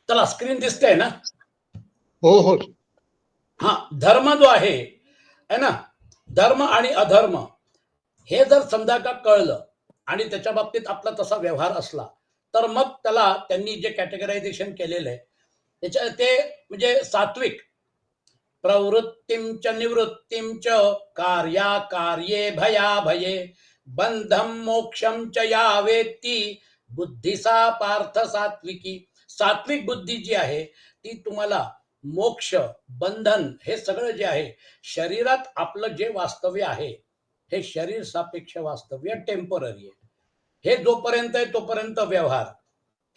चला स्क्रीन दिसते ना? हो हो. हा, धर्म जो आहे ना, धर्म आणि अधर्म हे जर समजा का कळलं आणि त्याच्या बाबतीत आपला तसा व्यवहार असला तर मग त्याला त्यांनी जे कॅटेगरायझेशन केलेलं आहे त्याच्या ते म्हणजे सात्विक प्रवृत्तींच निवृत्तींच कार्या कार्ये भया भये बंधम मोक्षम च या वेत्ती बुद्धिसा पार्थ सात्विकी. सात्विक बुद्धी जी आहे ती तुम्हाला मोक्ष बंधन हे सगळं जे आहे शरीरात आपलं जे वास्तव्य आहे हे शरीर सापेक्ष वास्तव्य टेम्पररी आहे. हे जोपर्यंत आहे तोपर्यंत व्यवहार,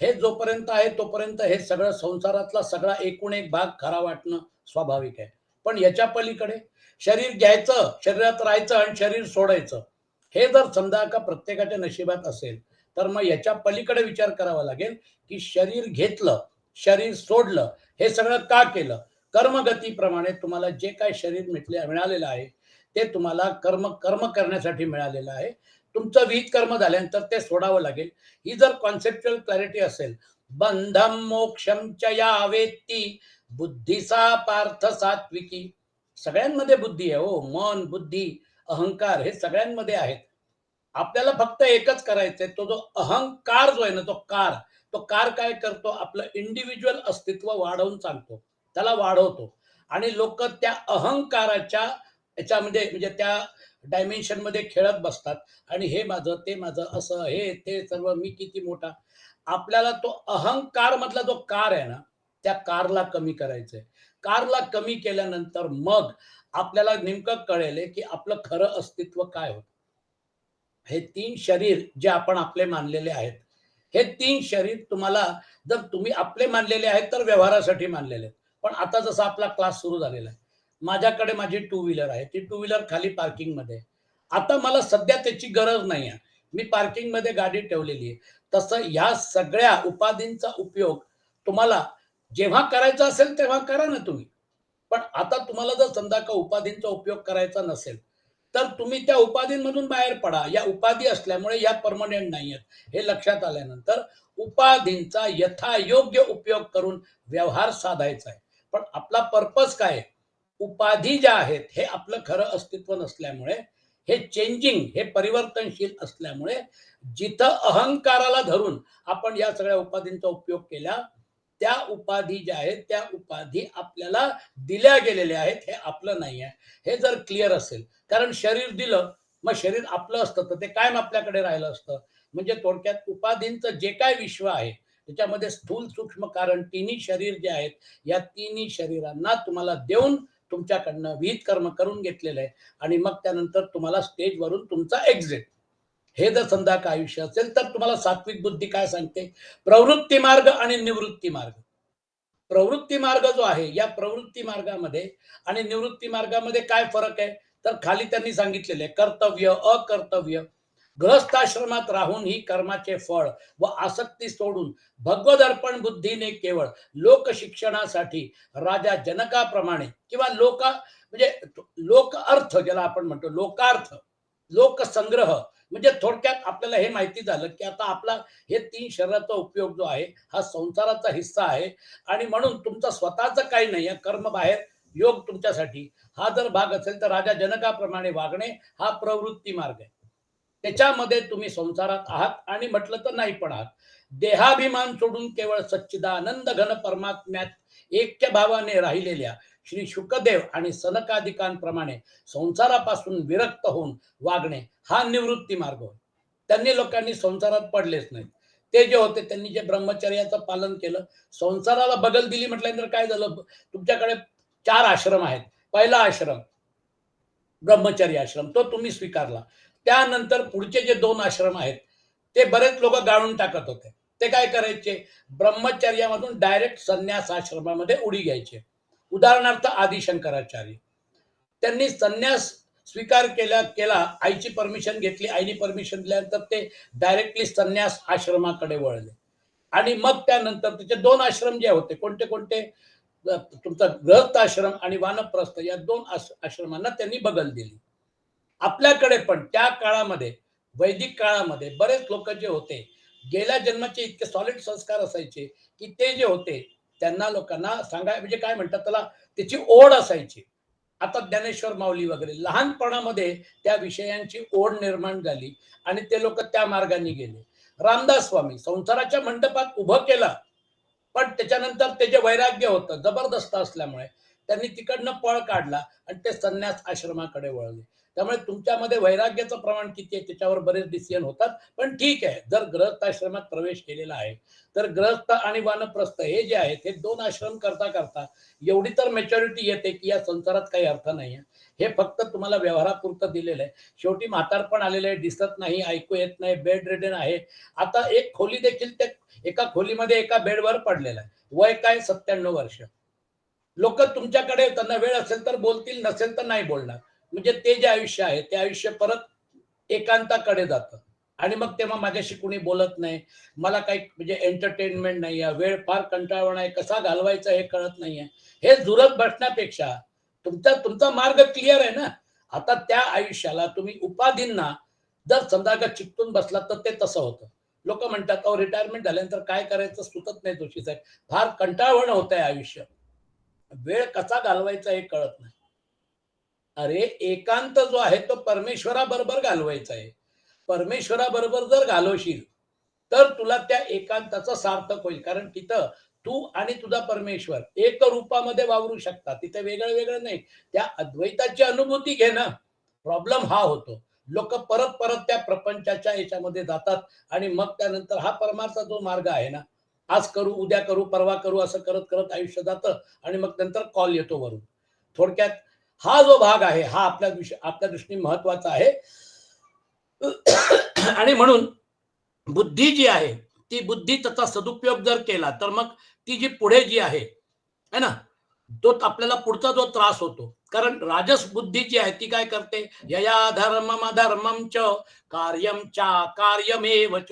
हे जोपर्यंत आहे तोपर्यंत हे सगळं संसारातला सगळा एकूण एक भाग खरा वाटणं स्वाभाविक आहे. पण याच्या पलीकडे शरीर घ्यायचं, शरीरात राहायचं आणि शरीर सोडायचं हे जर समजा का प्रत्येकाच्या नशिबात असेल तर मग याच्या पलीकडे विचार करावा लागेल की शरीर घेतलं, शरीर सोडलं, हे सगळं का केलं? कर्मगतीप्रमाणे तुम्हाला जे काय शरीर मिळालेलं आहे ते तुम्हाला कर्म करण्यासाठी मिळालेलं आहे. तुमचं विहित कर्म झाल्यानंतर ते सोडावं लागेल. ही जर कॉन्सेप्च्युअल क्लॅरिटी असेल, बंधम मोक्षम च या वेत्ती बुद्धिसा पार्थ सात्विकी. सगळ्यांमध्ये बुद्धी आहे हो, मन बुद्धी अहंकार हे सगळ्यांमध्ये आहेत. आपल्याला फक्त एकच करायचंय, तो जो अहंकार जो आहे ना, तो कार काय करतो? आपलं इंडिव्हिज्युअल अस्तित्व वाढवून सांगतो, त्याला वाढवतो आणि लोक त्या अहंकाराच्या याच्यामध्ये म्हणजे त्या डायमेन्शन मध्ये खेळत बसतात आणि हे माझं ते माझं असं हे ते सर्व मी किती मोठा. आपल्याला तो अहंकार मधला जो कार आहे ना त्या कारला कमी करायचंय. कारला कमी केल्यानंतर मग आपल्याला नेमकं कळेल की आपलं खरं अस्तित्व काय होतं. हे तीन शरीर जे आपण आपले मानलेले आहेत, हे तीन शरीर तुम्हाला जर तुम्ही आपले मानलेले आहेत तर व्यवहारासाठी मानलेले आहेत. पण आता जसा आपला क्लास सुरू झालेला आहे, माझ्याकडे माझी टू व्हीलर आहे, ती टू व्हीलर खाली पार्किंग मध्ये. आता मला सध्या त्याची गरज नाही आहे, मी पार्किंग मध्ये गाडी ठेवलेली आहे. तसं ह्या सगळ्या उपाधींचा उपयोग तुम्हाला जेव्हा करायचा असेल तेव्हा करा ना तुम्ही. पण आता तुम्हाला जर समजा का उपाधींचा उपयोग करायचा नसेल तर तुम्ही त्या उपाधींमधून बाहेर पडा. या उपाधी असल्यामुळे या परमनंट नाही आहेत हे लक्षात आल्यानंतर उपाधींचा यथायोग्य उपयोग करून व्यवहार साधायचा आहे. पण आपला पर्पज काय? उपाधी ज्या आहेत हे आपलं खरं अस्तित्व नसल्यामुळे, हे चेंजिंग हे परिवर्तनशील असल्यामुळे जिथं अहंकाराला धरून आपण या सगळ्या उपाधींचा उपयोग केला, त्या उपाधी ज्या आहेत त्या उपाधी आपल्याला दिल्या गेलेल्या आहेत, हे आपलं नाही आहे. हे जर क्लिअर असेल, कारण शरीर दिलं मग शरीर आपलं असतं तर ते कायम आपल्याकडे राहिलं असतं. म्हणजे थोडक्यात उपाधींचं जे काय विश्व आहे त्याच्यामध्ये स्थूल सूक्ष्म कारण तिन्ही शरीर जे आहेत या तिन्ही शरीरांना तुम्हाला देऊन तुमच्याकडनं विहित कर्म करून घेतलेलं आहे आणि मग त्यानंतर तुम्हाला स्टेजवरून तुमचा एक्झिट. हे जर समजा का आयुष्य असेल तर तुम्हाला सात्विक बुद्धी काय सांगते? प्रवृत्ती मार्ग आणि निवृत्ती मार्ग. प्रवृत्ती मार्ग जो आहे या प्रवृत्ती मार्गामध्ये आणि निवृत्ती मार्गामध्ये काय फरक आहे तर खाली त्यांनी सांगितलेले कर्तव्य अकर्तव्य. गृहस्थाश्रमात राहून ही कर्माचे फळ व आसक्ती सोडून भगवद अर्पण बुद्धीने केवळ लोक शिक्षणासाठी राजा जनकाप्रमाणे किंवा म्हणजे लोक अर्थ ज्याला आपण म्हणतो लोकार्थ लोकसंग्रह. म्हणजे थोडक्यात आपल्याला हे माहिती झालं की आता आपला हे तीन शरीराचा उपयोग जो आहे हा संसाराचा हिस्सा आहे आणि म्हणून तुमचा स्वतःचं काही नाही आहे. कर्म बाहेर योग तुमच्यासाठी हा जर भाग असेल तर राजा जनकाप्रमाणे वागणे हा प्रवृत्ती मार्ग आहे. त्याच्यामध्ये तुम्ही संसारात आहात आणि म्हटलं तर नाही पण आहात. देहाभिमान सोडून केवळ सच्चिदानंद घन परमात्म्यात ऐक्य भावाने राहिलेल्या श्री शुकदेव आणि सनकादिकांप्रमाणे संसारापासून विरक्त होऊन वागणे हा निवृत्ती मार्ग होय. त्यांनी लोकांनी संसारात पडलेच नाही. ते जे होते त्यांनी जे ब्रह्मचर्याचं पालन केलं, संसाराला बगल दिली म्हटल्यानंतर काय झालं? तुमच्याकडे 4 आश्रम आहेत. पहिला आश्रम ब्रह्मचर्य आश्रम, तो तुम्ही स्वीकारला. त्यानंतर पुढचे जे 2 आश्रम आहेत ते बरेच लोक गाळून टाकत होते. ते काय करायचे? ब्रह्मचर्यामधून डायरेक्ट संन्यास आश्रमामध्ये उडी घ्यायचे. उदाहरणार्थ आदिशंकराचार्य, त्यांनी संन्यास स्वीकार केला, आईची परमिशन घेतली, आईने परमिशन दिल्यानंतर ते डायरेक्टली संन्यास आश्रमाकडे वळले. आणि मग त्यानंतर त्याचे 2 आश्रम जे होते, कोणते कोणते? तुमचा गृहस्थ आश्रम आणि वानप्रस्थ या 2 आश्रमांना त्यांनी बगल दिली. आपल्याकडे पण त्या काळामध्ये वैदिक काळामध्ये बरेच लोक जे होते गेल्या जन्माचे इतके सॉलिड संस्कार असायचे की ते जे होते त्यांना लोकांना सांगाय म्हणजे काय म्हणतात त्याला, त्याची ओढ असायची. आता ज्ञानेश्वर माऊली वगैरे लहानपणामध्ये त्या विषयांची ओढ निर्माण झाली आणि ते लोक त्या मार्गाने गेले. रामदास स्वामी संसाराच्या मंडपात उभं केलं, पण त्याच्यानंतर ते जे वैराग्य होतं जबरदस्त असल्यामुळे त्यांनी तिकडनं पळ काढला आणि ते संन्यास आश्रमाकडे वळले. त्यामुळे तुमच्यामध्ये वैराग्याचं प्रमाण किती आहे त्याच्यावर बरेच डिसिजन होतात. पण ठीक आहे, जर गृहस्थ आश्रमात प्रवेश केलेला आहे तर गृहस्थ आणि वानप्रस्थ हे जे आहेत हे दोन आश्रम करता करता एवढी तर मॅच्युरिटी येते की या संसारात काही अर्थ नाही आहे. हे फक्त तुम्हाला व्यवहारापुरतं दिलेलं आहे. शेवटी म्हातारपण आलेलं आहे, दिसत नाही, ऐकू येत नाही, बेड रिडन आहे. आता एक खोली देखील ते एका खोलीमध्ये एका बेडवर पडलेला आहे. वय काय 97 वर्ष. लोक तुमच्याकडे त्यांना वेळ असेल तर बोलतील, नसेल तर नाही बोलणार. म्हणजे ते जे आयुष्य आहे ते आयुष्य परत एकांताकडे जातं. आणि मग तेव्हा माझ्याशी कुणी बोलत नाही. मला काही म्हणजे एंटरटेनमेंट नाही आहे. वेळ फार कंटाळवाणा आहे. कसा घालवायचा हे कळत नाहीये. हे झुरत बसण्यापेक्षा तुमचा तुमचा मार्ग क्लिअर आहे ना. आता त्या आयुष्याला तुम्ही उपाधींना जर समजा का चिकटून बसलात तर ते तसं होतं. लोकं म्हणतात, "अहो रिटायरमेंट झाल्यानंतर काय करायचं सुचत नाही जोशी साहेब. फार कंटाळवाणं होतंय आयुष्य. वेळ कसा घालवायचा हे कळत नाही." अरे एकांत जो आहे तो परमेश्वराबरोबर घालवायचा आहे. परमेश्वराबरोबर जर घालवशील, तर तुला त्या एकांताचं सार्थक होईल. कारण तिथं तू आणि तुझा परमेश्वर एक रूपामध्ये वावरू शकतात. तिथे वेगळं-वेगळं नाही. त्या अद्वैताची अनुभूती घे ना. प्रॉब्लेम हा होतो. लोकं परत-परत त्या प्रपंचाच्या याच्यामध्ये जातात आणि मग त्यानंतर हा परमार्थ जो मार्ग आहे ना, आज करू, उद्या करू, परवा करू असं करत-करत आयुष्य जातं आणि मग नंतर कॉल येतो वरून. थोडक्यात हा जो भाग आहे, हा आपल्या दृष्टीने महत्त्वाचा आहे. आणि म्हणून बुद्धी जी आहे, ती बुद्धी त्याचा सदुपयोग जर केला, तर मग ती जी पुढे जी आहे ना, तो आपल्याला पुढचा जो त्रास होतो. कारण राजस बुद्धी जी आहे ती काय करते? यया धर्मम अधर्मम च कार्यम चा कार्यमेव च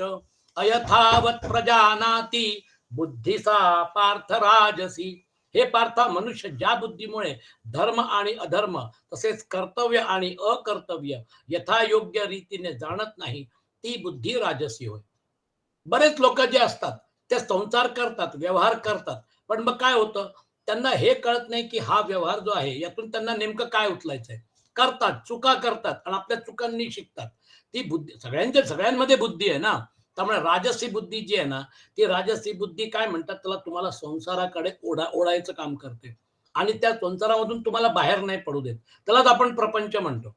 अयथावत प्रजानाति बुद्धिसा पार्थ राजसी. हे पार्था, मनुष्य ज्या बुद्धीमुळे धर्म आणि अधर्म तसेच कर्तव्य आणि अकर्तव्य यथायोग्य रीतीने जाणत नाही, ती बुद्धी राजसी होय. बरेच लोक जे असतात ते संसार करतात, व्यवहार करतात, पण मग काय होतं त्यांना हे कळत नाही की हा व्यवहार जो आहे यातून त्यांना नेमकं काय उचलायचंय. करतात, चुका करतात आणि आपल्या चुकांनी शिकतात. ती बुद्धी सगळ्यांमध्ये बुद्धी आहे ना. त्यामुळे राजसी बुद्धी जी आहे ना, ती राजसी बुद्धी काय म्हणतात त्याला, तुम्हाला संसाराकडे ओढायचं काम करते आणि त्या संसारामधून तुम्हाला बाहेर नाही पडू देत. त्यालाच आपण प्रपंच म्हणतो.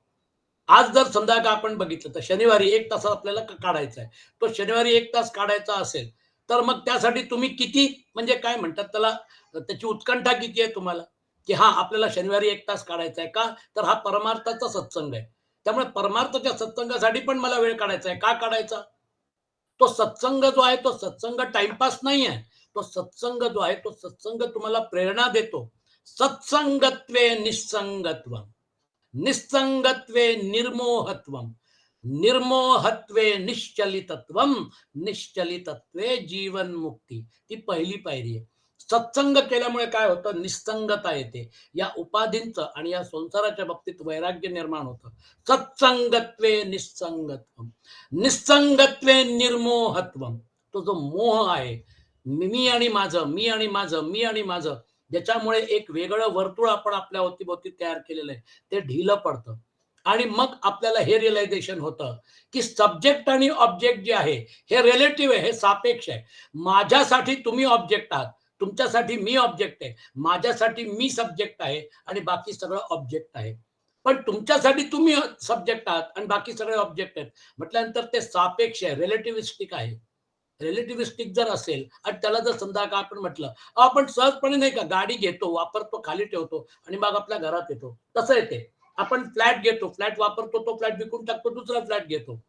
आज जर समजा का आपण बघितलं तर शनिवारी 1 तास आपल्याला काढायचा आहे. तो शनिवारी 1 तास काढायचा असेल, तर मग त्यासाठी तुम्ही किती म्हणजे काय म्हणतात त्याला, त्याची उत्कंठा किती आहे तुम्हाला, की हां, आपल्याला शनिवारी 1 तास काढायचा आहे. का? तर हा परमार्थाचा सत्संग आहे. त्यामुळे परमार्थाच्या सत्संगासाठी पण मला वेळ काढायचा आहे. का काढायचा? तो सत्संग जो आहे तो सत्संग टाईमपास नाही आहे. तो सत्संग जो आहे तो सत्संग तुम्हाला प्रेरणा देतो. सत्संगत्वे निस्संगत्वम्. निस्संगत्वे निर्मोहत्वम, निर्मोहत्वे निश्चलितत्वम, निश्चलितत्वे जीवन मुक्ती. ती पहिली पायरी आहे. सत्संग केल्यामुळे काय होतं? निस्संगता येते. या उपाधींचं आणि या संसाराच्या बाबतीत वैराग्य निर्माण होतं. सत्संगत्वे निस्संगत्वम, निस्संगत्वे निर्मोहत्वम. तो जो मोह आहे, मी आणि माझं, मी आणि माझं, मी आणि माझं, ज्याच्यामुळे एक वेगळं वर्तुळ आपण आपल्या अवतीभोवती तयार केलेलं आहे, ते ढिलं पडतं. आणि मग आपल्याला हे रिअलायझेशन होतं, की सब्जेक्ट आणि ऑब्जेक्ट जे आहे, हे रिलेटिव्ह आहे, हे सापेक्ष आहे. माझ्यासाठी तुम्ही ऑब्जेक्ट आहात, तुमच्यासाठी मी ऑब्जेक्ट आहे, माझ्यासाठी मी सब्जेक्ट आहे आणि बाकी सगळं ऑब्जेक्ट आहे. पण तुमच्यासाठी तुम्ही सब्जेक्ट आहात आणि बाकी सगळे ऑब्जेक्ट आहेत. म्हटल्यानंतर ते सापेक्ष आहे, रिलेटिव्हिस्टिक आहे. रिलेटिव्हिस्टिक जर असेल आणि त्याला जर समजा का आपण म्हटलं, आपण सहजपणे नाही का गाडी घेतो, वापरतो, खाली ठेवतो आणि मग आपल्या घरात येतो. तसं आहे. आपण फ्लॅट घेतो, फ्लॅट वापरतो, तो फ्लॅट विकून टाकतो, दुसरा फ्लॅट घेतो.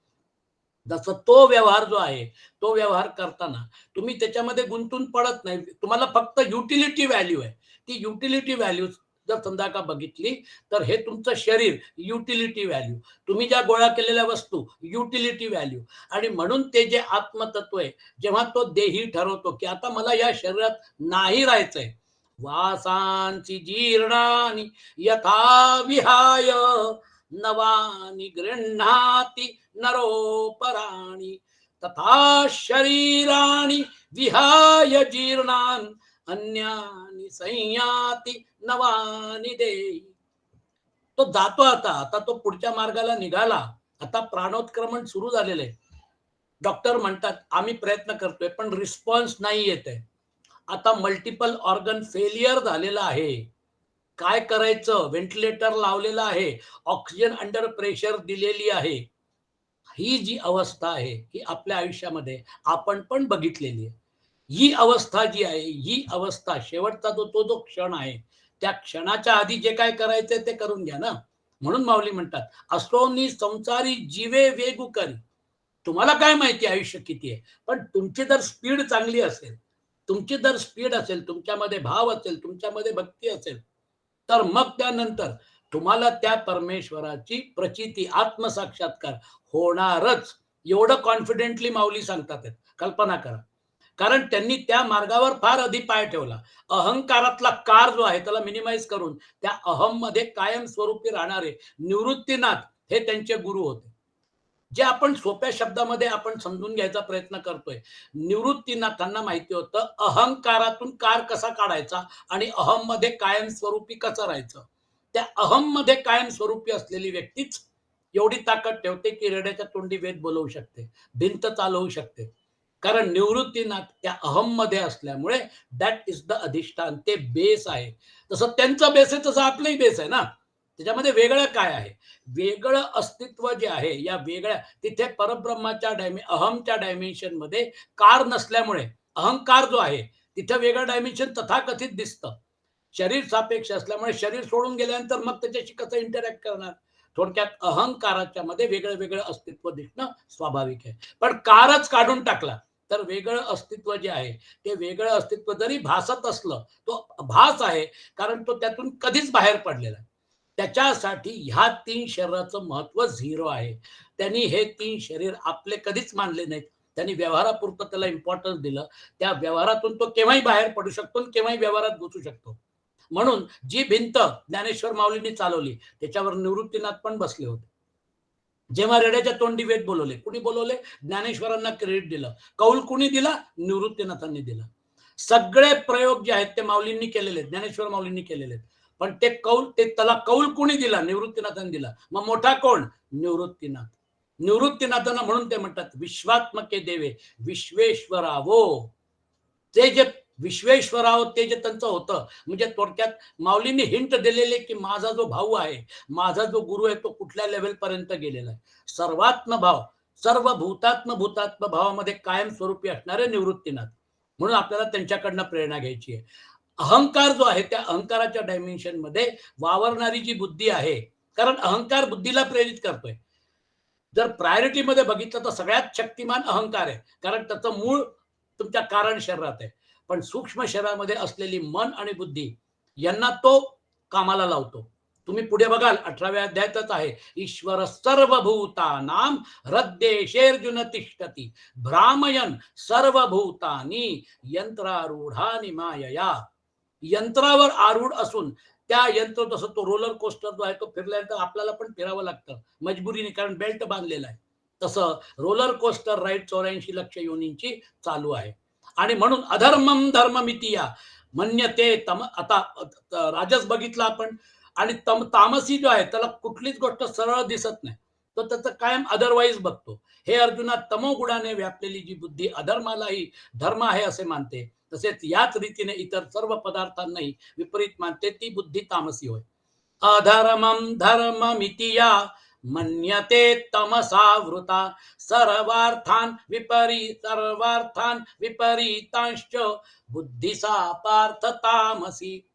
जसं तो व्यवहार जो आहे, तो व्यवहार करताना तुम्ही त्याच्यामध्ये गुंतून पडत नाही. तुम्हाला फक्त युटिलिटी व्हॅल्यू आहे. ती युटिलिटी व्हॅल्यू जर समजा का बघितली, तर हे तुमचं शरीर युटिलिटी व्हॅल्यू, तुम्ही ज्या गोळा केलेल्या वस्तू युटिलिटी व्हॅल्यू आणि म्हणून ते जे आत्मतत्व आहे, जेव्हा तो देही ठरवतो, की आता मला या शरीरात नाही राहायचंय. वासांची जीर्णानी यथा विहाय नवानी गृह्णाती नरोपराणी. तथा शरीराणि विहाय जीर्णान् अन्यानि संयाति नवानि देही. तो जातो आता आता तो पुढच्या मार्गाला निघाला. आता प्राणोत्क्रमण सुरू झालेलं आहे. डॉक्टर म्हणतात आम्ही प्रयत्न करतोय पण रिस्पॉन्स नाही येत आहे. आता मल्टिपल ऑर्गन फेलियर झालेला आहे. काय करायचं? व्हेंटिलेटर लावलेला आहे, ऑक्सिजन अंडर प्रेशर दिलेली आहे. ही जी अवस्था आहे ही आपल्या आयुष्यामध्ये आपण पण बघितलेली आहे. ही अवस्था जी आहे, ही अवस्था शेवटचा तो जो क्षण आहे, त्या क्षणाच्या आधी जे काय करायचंय ते करून घ्या ना. म्हणून माऊली म्हणतात, "असोनी संसारी जीवे वेगू करी." तुम्हाला काय माहिती आयुष्य किती आहे? पण तुमची जर स्पीड चांगली असेल, तुमची जर स्पीड असेल, तुमच्यामध्ये भाव असेल, तुमच्यामध्ये भक्ती असेल, तर मग त्यानंतर तुम्हाला त्या परमेश्वराची प्रचिती, आत्मसाक्षात्कार होणारच. एवढं कॉन्फिडेंटली माऊली सांगतात आहेत. कल्पना करा. कारण त्यांनी त्या मार्गावर फार आधी पाय ठेवला. अहंकारातला कार जो आहे त्याला मिनिमाइज करून त्या अहममध्ये कायमस्वरूपी राहणारे निवृत्तीनाथ हे त्यांचे गुरु होते. जे आपण सोप्या शब्दामध्ये आपण समजून घ्यायचा प्रयत्न करतोय. निवृत्तीनाथांना माहिती होतं अहंकारातून कार कसा काढायचा आणि अहममध्ये कायमस्वरूपी कसं राहायचं. त्या अहममध्ये कायमस्वरूपी असलेली व्यक्तीच एवढी ताकद ठेवते की रेड्याच्या तोंडी वेद बोलवू शकते, भिंत चालवू शकते. कारण निवृत्तीनाथ त्या अहममध्ये असल्यामुळे दॅट इज द अधिष्ठान, ते बेस आहे. तसं त्यांचा बेस आहे तसं आपलंही बेस आहे ना. त्याच्यामध्ये वेगळं काय आहे? वेगळं अस्तित्व जे आहे या वेगळ्या तिथे परब्रह्माच्या अहमच्या डायमेन्शन मध्ये कार नसल्यामुळे अहंकार जो आहे तिथे वेगळं डायमेन्शन तथाकथित दिसतं. शरीर सापेक्ष असल्यामुळे शरीर सोडून गेल्यानंतर मग त्याच्याशी कसं इंटरॅक्ट करणार. थोडक्यात अहंकाराच्या मध्ये वेगळं वेगळं अस्तित्व दिसणं स्वाभाविक आहे. पण कारच काढून टाकला तर वेगळं अस्तित्व जे आहे ते वेगळं अस्तित्व जरी भासत असलं तो भास आहे. कारण तो त्यातून कधीच बाहेर पडलेला आहे. त्याच्यासाठी ह्या तीन शरीराचं महत्व झिरो आहे. त्यांनी हे तीन शरीर आपले कधीच मानले नाहीत. त्यांनी व्यवहारापुरतं त्याला इम्पॉर्टन्स दिलं. त्या व्यवहारातून तो केव्हाही बाहेर पडू शकतो केव्हाही व्यवहारात घुसू शकतो. म्हणून जी भिंत ज्ञानेश्वर माऊलींनी चालवली त्याच्यावर निवृत्तीनाथ पण बसले होते. जेव्हा रेड्याच्या तोंडी वेद बोलवले, कुणी बोलवले? ज्ञानेश्वरांना क्रेडिट दिलं. कौल कुणी दिला? निवृत्तीनाथांनी दिला. सगळे प्रयोग जे आहेत ते माऊलींनी केलेले, ज्ञानेश्वर माऊलींनी केलेले. पण ते कौल त्याला कौल कुणी दिला? निवृत्तीनाथांनी दिला. मग मोठा कोण? निवृत्तीनाथ. निवृत्तीनाथांना म्हणून ते म्हणतात विश्वात्मके देवे विश्वेश्वरावो. ते जे विश्वेश्वराव ते जे त्यांचं होतं म्हणजे थोडक्यात माऊलींनी हिंट दिलेले की माझा जो भाऊ आहे, माझा जो गुरु आहे तो कुठल्या लेवल पर्यंत गेलेला आहे. सर्वात्म भाव, सर्व भूतात्म भूतात्म भावामध्ये कायम स्वरूपी असणारे निवृत्तीनाथ. म्हणून आपल्याला त्यांच्याकडनं प्रेरणा घ्यायची आहे. अहंकार जो आहे त्या अहंकाराच्या डायमेन्शन मध्ये वावरणारी जी बुद्धी आहे, कारण अहंकार बुद्धीला प्रेरित करतोय. जर प्रायोरिटीमध्ये बघितलं तर सगळ्यात शक्तिमान अहंकार आहे. कारण त्याचं मूळ तुमच्या कारण शरीरात आहे. पण सूक्ष्म शरीरामध्ये असलेली मन आणि बुद्धी यांना तो कामाला लावतो. तुम्ही पुढे बघाल 18व्या अध्यायातच आहे. ईश्वर सर्वभूतानां हृद्देशेर्जुन तिष्ठती भ्रामयन सर्वभूतानी यंत्रारूढानि मायया. यंत्रावर आरूढ असून त्या यंत्र जसं तो रोलर कोस्टर जो आहे तो फिरल्यानंतर आपल्याला पण फिरावं लागतं मजबुरीने कारण बेल्ट बांधलेला आहे. तसं रोलर कोस्टर राईड 84 लक्ष योनींची चालू आहे. आणि म्हणून अधर्मम धर्ममितिया म्हणते तम. आता राजस बघितला आपण आणि तामसी जो आहे त्याला कुठलीच गोष्ट सरळ दिसत नाही. तो त्याचं कायम अदरवाईज बघतो. हे अर्जुना तमोगुणाने व्यापलेली जी बुद्धी अधर्मालाही धर्म आहे असे मानते, तसेच याच रीतीने इतर सर्व पदार्थांनाही विपरीत मानते, ती बुद्धी तामसी होय. अधर्मम धर्ममिति या मन्यते तमसावृता सर्वार्थान विपरीतांश्च बुद्धिसा पार्थ तामसी.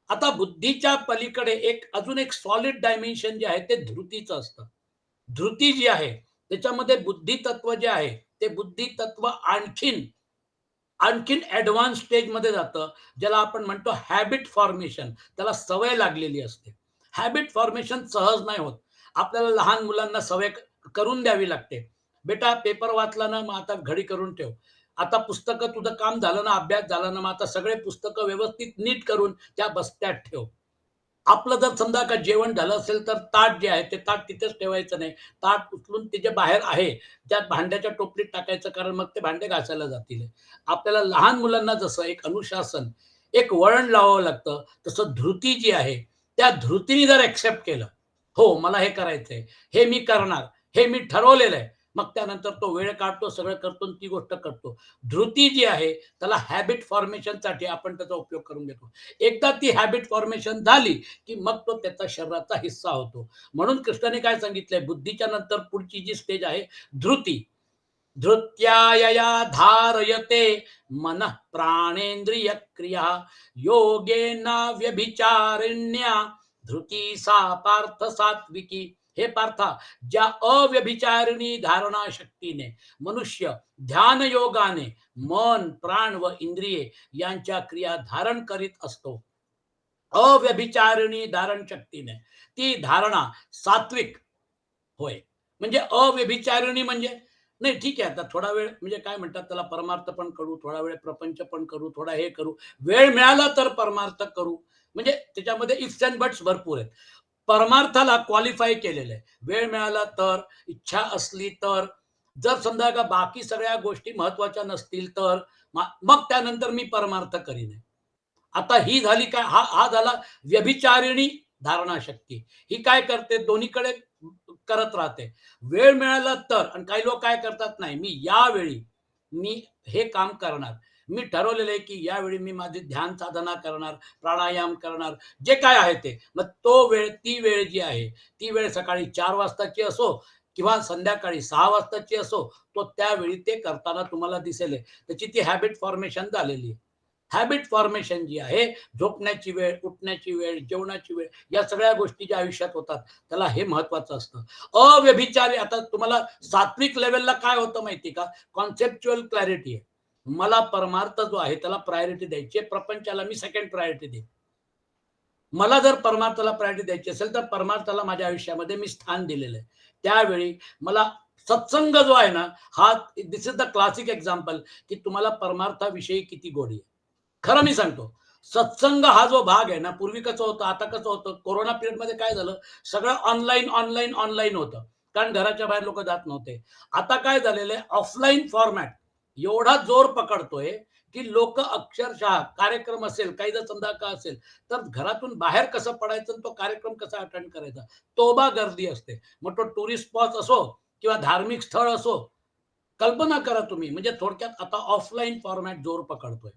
आता बुद्धीच्या पलीकडे अजून एक सॉलिड डायमेन्शन जे आहे ते धृतीचं असतं. धृती जी आहे त्याच्यामध्ये बुद्धी तत्व जे आहे ते बुद्धी तत्व आणखीन आणखीन ऍडव्हान्स स्टेजमध्ये जातं, ज्याला आपण म्हणतो हॅबिट फॉर्मेशन. त्याला सवय लागलेली असते. हॅबिट फॉर्मेशन सहज नाही होत. आपल्याला लहान मुलांना सवय करून द्यावी लागते. बेटा पेपर वाचला ना, मग आता घडी करून ठेव. आता पुस्तकं तुझं काम झालं ना, अभ्यास झाला ना, मग आता सगळे पुस्तकं व्यवस्थित नीट करून त्या बस्त्यात ठेव. आपलं जर समजा का जेवण झालं असेल तर ताट जे आहे ते ताट तिथेच ठेवायचं नाही. ताट उचलून ते जे बाहेर आहे त्या भांड्याच्या टोपलीत टाकायचं, कारण मग ते भांडे घासायला जातील. आपल्याला लहान मुलांना जसं एक अनुशासन, एक वळण लावावं लागतं, तसं धृती जी आहे, त्या धृतीने जर एक्सेप्ट केलं, हो मला हे करायचंय, हे मी करणार, हे मी ठरवलेलं आहे. मग त्यानंतर तो वेळ काढतो, सगळं करतो आणि ती गोष्ट करतो. धृती जी आहे त्याला हॅबिट फॉर्मेशनसाठी आपण त्याचा उपयोग करून घेतो. एकदा ती हॅबिट फॉर्मेशन झाली, की मग तो त्याचा शरीराचा हिस्सा होतो. म्हणून कृष्णाने काय सांगितलंय, बुद्धीच्या नंतर पुढची जी स्टेज आहे धृती. धृत्यायया धारयते मन प्राणेंद्रिय क्रिया योगेन व्यभिचारिण्या धृती सा पार्थ सात्विकी. हे पार्था, ज्या अव्यभिचारिणी धारणा शक्तीने मनुष्य ध्यान योगाने मन प्राण व इंद्रिये यांच्या क्रिया धारण करीत असतो, अव्यभिचारिणी धारण शक्तीने, ती धारणा सात्विक होय. म्हणजे अव्यभिचारिणी म्हणजे नाही ठीक आहे, आता थोडा वेळ म्हणजे काय म्हणतात त्याला, परमार्थ पण करू, थोडा वेळ प्रपंच पण करू, थोडा हे करू, वेळ मिळाला तर परमार्थ करू. म्हणजे त्याच्यामध्ये इफ्स अँड बट्स भरपूर आहेत. परमार्थाला क्वालिफाय केलेलं आहे. वेळ मिळाला तर, इच्छा असली तर, जर समजा का बाकी सगळ्या गोष्टी महत्वाच्या नसतील तर, मग त्यानंतर मी परमार्थ करीन. आता ही झाली काय, हा हा झाला व्यभिचारिणी धारणा शक्ती. ही काय करते, दोन्हीकडे करत राहते. वेळ मिळाला तर, आणि काही लोक काय करतात, नाही मी यावेळी मी हे काम करणार, मी ठरवलेलं आहे की यावेळी मी माझी ध्यान साधना करणार, प्राणायाम करणार, जे काय आहे ते. मग तो वेळ, ती वेळ जी आहे, ती वेळ सकाळी 4 वाजताची असो किंवा संध्याकाळी 6 वाजताची असो, तो त्यावेळी ते करताना तुम्हाला दिसेल. त्याची ती हॅबिट फॉर्मेशन झालेली आहे. हॅबिट फॉर्मेशन जी आहे, झोपण्याची वेळ, उठण्याची वेळ, जेवणाची वेळ, या सगळ्या गोष्टी ज्या आयुष्यात होतात, त्याला हे महत्वाचं असतं. अव्यभिचारी, आता तुम्हाला सात्विक लेवलला काय होतं माहिती का, कॉन्सेप्च्युअल क्लॅरिटी आहे. मला परमार्थ जो आहे त्याला प्रायोरिटी द्यायची आहे, प्रपंचाला मी सेकंड प्रायोरिटी देईन. मला जर परमार्थाला प्रायोरिटी द्यायची असेल तर परमार्थाला माझ्या आयुष्यामध्ये मी स्थान दिलेलं आहे. त्यावेळी मला सत्संग जो आहे ना, हा, दिस इज द क्लासिक एक्झाम्पल, की तुम्हाला परमार्थाविषयी किती गोडी आहे. खरं मी सांगतो, सत्संग हा जो भाग आहे ना, पूर्वी कसं होतं, आता कसं होतं, कोरोना पिरियडमध्ये काय झालं, सगळं ऑनलाईन, ऑनलाईन, ऑनलाईन होतं. कारण घराच्या बाहेर लोक जात नव्हते. आता काय झालेलं आहे, ऑफलाईन फॉर्मॅट एवढा जोर पकडतोय, की लोक अक्षरशः कार्यक्रम असेल, काही जर समजा का असेल, तर घरातून बाहेर कसं पडायचं आणि तो कार्यक्रम कसा अटेंड करायचा, तोबा गर्दी असते. मग तो टुरिस्ट स्पॉट असो किंवा धार्मिक स्थळ असो, कल्पना करा तुम्ही. म्हणजे थोडक्यात आता ऑफलाईन फॉर्मॅट जोर पकडतोय.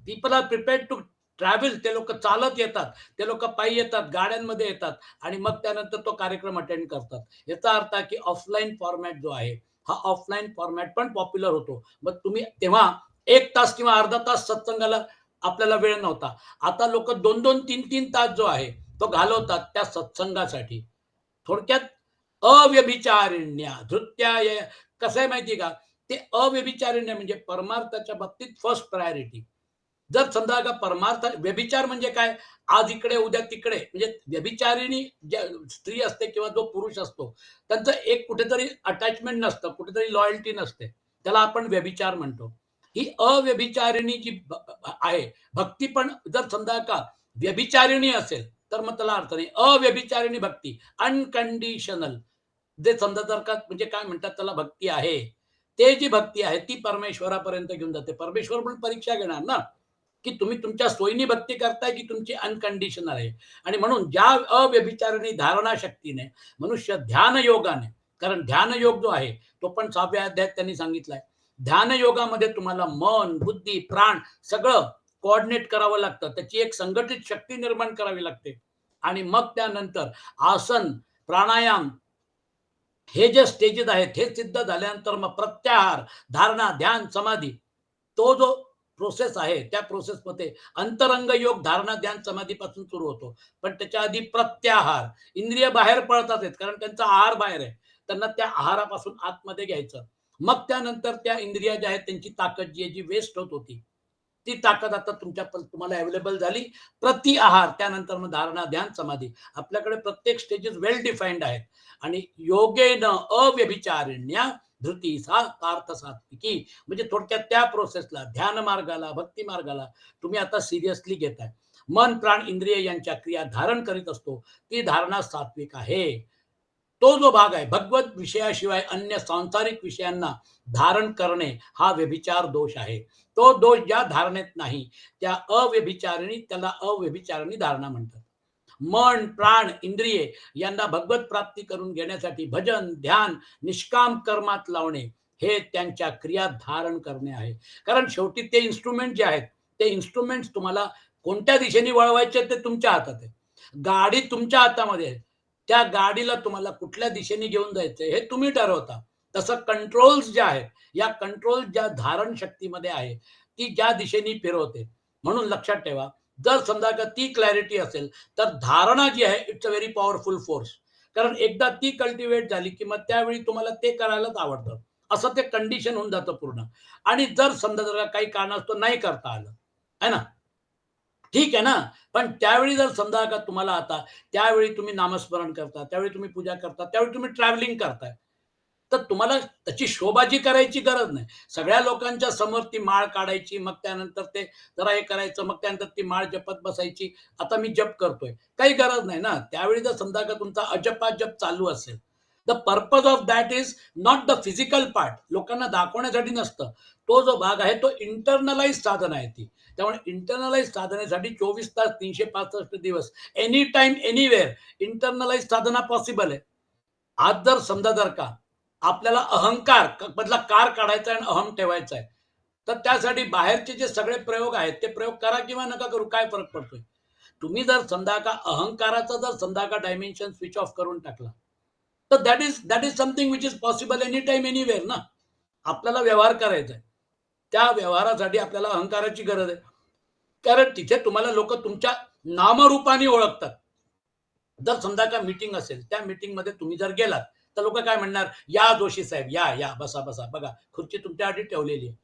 People are prepared to travel. ते लोक चालत येतात, ते लोक पायी येतात, गाड्यांमध्ये येतात आणि मग त्यानंतर तो कार्यक्रम अटेंड करतात. याचा अर्थ आहे की ऑफलाईन फॉर्मॅट जो आहे, हा ऑफलाईन फॉर्मॅट पण पॉप्युलर होतो. मग तुम्ही तेव्हा 1 तास किंवा अर्धा तास सत्संगाला आपल्याला वेळ नव्हता. आता लोक 2-2, 3-3 तास जो आहे तो घालवतात त्या सत्संगासाठी. थोडक्यात अव्यभिचारिण्या धृत्याय, कसं आहे माहिती का, ते अव्यभिचारिण्य म्हणजे परमार्थाच्या बाबतीत फर्स्ट प्रायोरिटी. जर समजा का परमार्थ, व्यभिचार म्हणजे काय, आज इकडे उद्या तिकडे, म्हणजे व्यभिचारिणी ज्या स्त्री असते किंवा जो पुरुष असतो, त्यांचं एक कुठेतरी अटॅचमेंट नसतं, कुठेतरी लॉयल्टी नसते, त्याला आपण व्यभिचार म्हणतो. ही अव्यभिचारिणी जी आहे भक्ती, पण जर समजा का व्यभिचारिणी असेल तर मग त्याला अर्थ नाही. अव्यभिचारिणी भक्ती, अनकंडिशनल, जे समजा जर का म्हणजे काय म्हणतात त्याला भक्ती आहे, ते जी भक्ती आहे ती परमेश्वरापर्यंत घेऊन जाते. परमेश्वर पण परीक्षा घेणार ना, की तुम्ही तुमच्या सोयीनी भक्ती करताय की तुमची अनकंडिशनल आहे. आणि म्हणून ज्या अव्यभिचारिणी धारणा शक्तीने मनुष्य ध्यान योगाने, कारण ध्यान योग जो आहे तो पण 6व्या अध्यायात त्यांनी सांगितलाय. ध्यान योगामध्ये तुम्हाला मन, बुद्धी, प्राण सगळं कोऑर्डिनेट करावं लागतं. त्याची एक संघटित शक्ती निर्माण करावी लागते. आणि मग त्यानंतर आसन, प्राणायाम, हे जे स्टेजेस आहेत हे सिद्ध झाल्यानंतर मग प्रत्याहार, धारणा, ध्यान, समाधी, तो जो प्रोसेस आहे त्या प्रोसेसमध्ये अंतरंग योग धारणा, ध्यान, समाधीपासून सुरू होतो. पण त्याच्या आधी प्रत्याहार, इंद्रिय बाहेर पडतात आहेत कारण त्यांचा आहार बाहेर आहे. त्यांना त्या आहारापासून आतमध्ये घ्यायचं. मग त्यानंतर त्या इंद्रिया ज्या आहेत त्यांची ताकद जी आहे, जी वेस्ट होत होती, ती ताकद आता तुम्हाला अवेलेबल झाली. प्रति आहार, त्यानंतर मग धारणा, ध्यान, समाधी. आपल्याकडे प्रत्येक स्टेजेस वेल डिफाईन्ड आहेत. आणि योगेन अव्यभिचारिण्या धृती सा पार्थ सात्विकी, म्हणजे थोडक्यात त्या प्रोसेसला, ध्यान मार्गाला, भक्ती मार्गाला तुम्ही आता सिरियसली घेताय. मन प्राण इंद्रिय यांच्या क्रिया धारण करीत असतो, ती धारणा सात्विक आहे. तो जो भाग आहे भगवत विषयाशिवाय अन्य सांसारिक विषयांना धारण करणे हा व्यभिचार दोष आहे. तो दोष ज्या धारणेत नाही त्या अव्यभिचारिणी, त्याला अव्यभिचारिणी धारणा म्हणतात. मन प्राण इंद्रिये यांना भगवत प्राप्ती करून घेण्यासाठी भजन ध्यान निष्काम कर्मात लावणे हे त्यांच्या क्रिया धारण करणे आहे. कारण शेवटी ते इन्स्ट्रुमेंट जे आहेत, ते इन्स्ट्रुमेंट तुम्हाला कोणत्या दिशेने वळवायचे ते तुमच्या हातात आहे. गाडी तुमच्या हातामध्ये आहे. त्या गाडीला तुम्हाला कुठल्या दिशेने घेऊन जायचंय हे तुम्ही ठरवता. तसं कंट्रोल्स ज्या आहेत, या कंट्रोल ज्या धारण शक्तीमध्ये आहे, ती ज्या दिशेने फिरवते. म्हणून लक्षात ठेवा, जर समजा का ती क्लॅरिटी असेल, तर धारणा जी आहे it's a very powerful force. कारण एकदा ती कल्टिवेट झाली, की मग त्यावेळी तुम्हाला ते करायलाच आवडतं. असं ते कंडिशन होऊन जातं पूर्ण. आणि जर समजा जर काही कारणास्तव नाही करता आलं, आहे ना? ठीक आहे ना. पण त्यावेळी जर समजा का तुम्हाला आता त्यावेळी तुम्ही नामस्मरण करता, त्यावेळी तुम्ही पूजा करता, त्यावेळी तुम्ही ट्रॅव्हलिंग करताय. तर तुम्हाला त्याची शोबाजी करायची गरज नाही. सगळ्या लोकांच्या समोर ती माळ काढायची, मग त्यानंतर ते जरा हे करायचं, मग त्यानंतर ती माळ जपत बसायची. आता मी जप करतोय. काही गरज नाही ना. त्यावेळी जर समजा का तुमचा अजपाजप चालू असेल, the purpose of that is not the physical part. लोकांना दाखवण्यासाठी नसतं. तो जो भाग आहे तो इंटरनलाइज साधना आहे ती. त्यामुळे इंटरनलाइज साधनेसाठी 24 तास 365 दिवस एनी टाइम एनीवेअर इंटरनलाइज साधना पॉसिबल आहे. आज जर समजा जर का आपल्याला अहंकार मधला कार काढायचा आहे आणि अहम ठेवायचा आहे, तर त्यासाठी बाहेरचे जे सगळे प्रयोग आहेत ते प्रयोग करा किंवा नका करू, काय फरक पडतोय? तुम्ही जर समजा का अहंकाराचा जर समजा का डायमेन्शन स्विच ऑफ करून टाकला, तर that is something which is possible any time anywhere ना. आपल्याला व्यवहार करायचा आहे. त्या व्यवहारासाठी आपल्याला अहंकाराची गरज आहे. कारण तिथे तुम्हाला लोक तुमच्या नामरूपाने ओळखतात. जर समजा का मीटिंग असेल, त्या मीटिंगमध्ये तुम्ही जर गेलात, तर लोक काय म्हणणार, या जोशी साहेब, या या बसा बसा, बघा खुर्ची तुमच्यासाठी ठेवलेली आहे.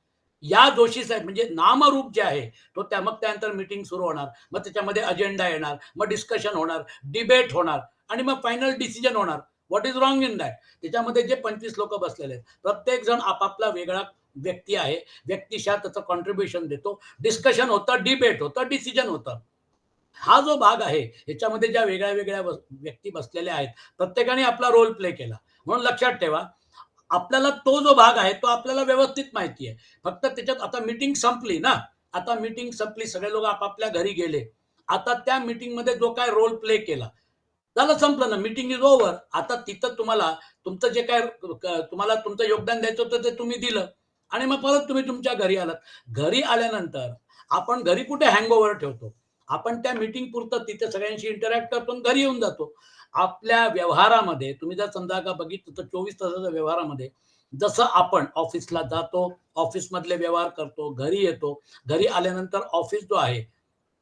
या जोशी साहेब म्हणजे नामरूप जे आहे, तो त्या मग त्यानंतर मीटिंग सुरू होणार, मग त्याच्यामध्ये अजेंडा येणार, मग डिस्कशन होणार, डिबेट होणार आणि मग फायनल डिसिजन होणार. What is wrong in that? त्याच्यामध्ये जे 25 लोक बसलेले आहेत, प्रत्येक जण आपापला वेगळा व्यक्ती आहे. व्यक्तिशः त्याचं कॉन्ट्रीब्युशन देतो, डिस्कशन होतं, डिबेट होतं, डिसिजन होतं. हा जो भाग आहे ह्याच्यामध्ये ज्या वेगळ्या वेगळ्या व्यक्ती बसलेल्या आहेत, प्रत्येकाने आपला रोल प्ले केला. म्हणून लक्षात ठेवा, आपल्याला तो जो भाग आहे तो आपल्याला व्यवस्थित माहिती आहे. फक्त त्याच्यात आता मीटिंग संपली ना, आता मीटिंग संपली, सगळे लोक आपापल्या घरी गेले. आता त्या मीटिंगमध्ये जो काय रोल प्ले केला, झालं संपलं ना, मीटिंग इज ओव्हर. आता तिथं तुम्हाला तुमचं जे काय तुम्हाला तुमचं योगदान द्यायचं होतं ते तुम्ही दिलं आणि मग परत तुम्ही तुमच्या घरी आलात. घरी आल्यानंतर आपण घरी कुठे हँगओव्हर ठेवतो? आपण त्या मीटिंग पुरतं तिथे सगळ्यांशी इंटरॅक्ट करतो आणि घरी येऊन जातो. आपल्या व्यवहारामध्ये तुम्ही जर समजा का बघितलं तर 24 तासाच्या व्यवहारामध्ये जसं आपण ऑफिसला जातो, ऑफिसमधले व्यवहार करतो, घरी येतो. घरी आल्यानंतर ऑफिस जो आहे,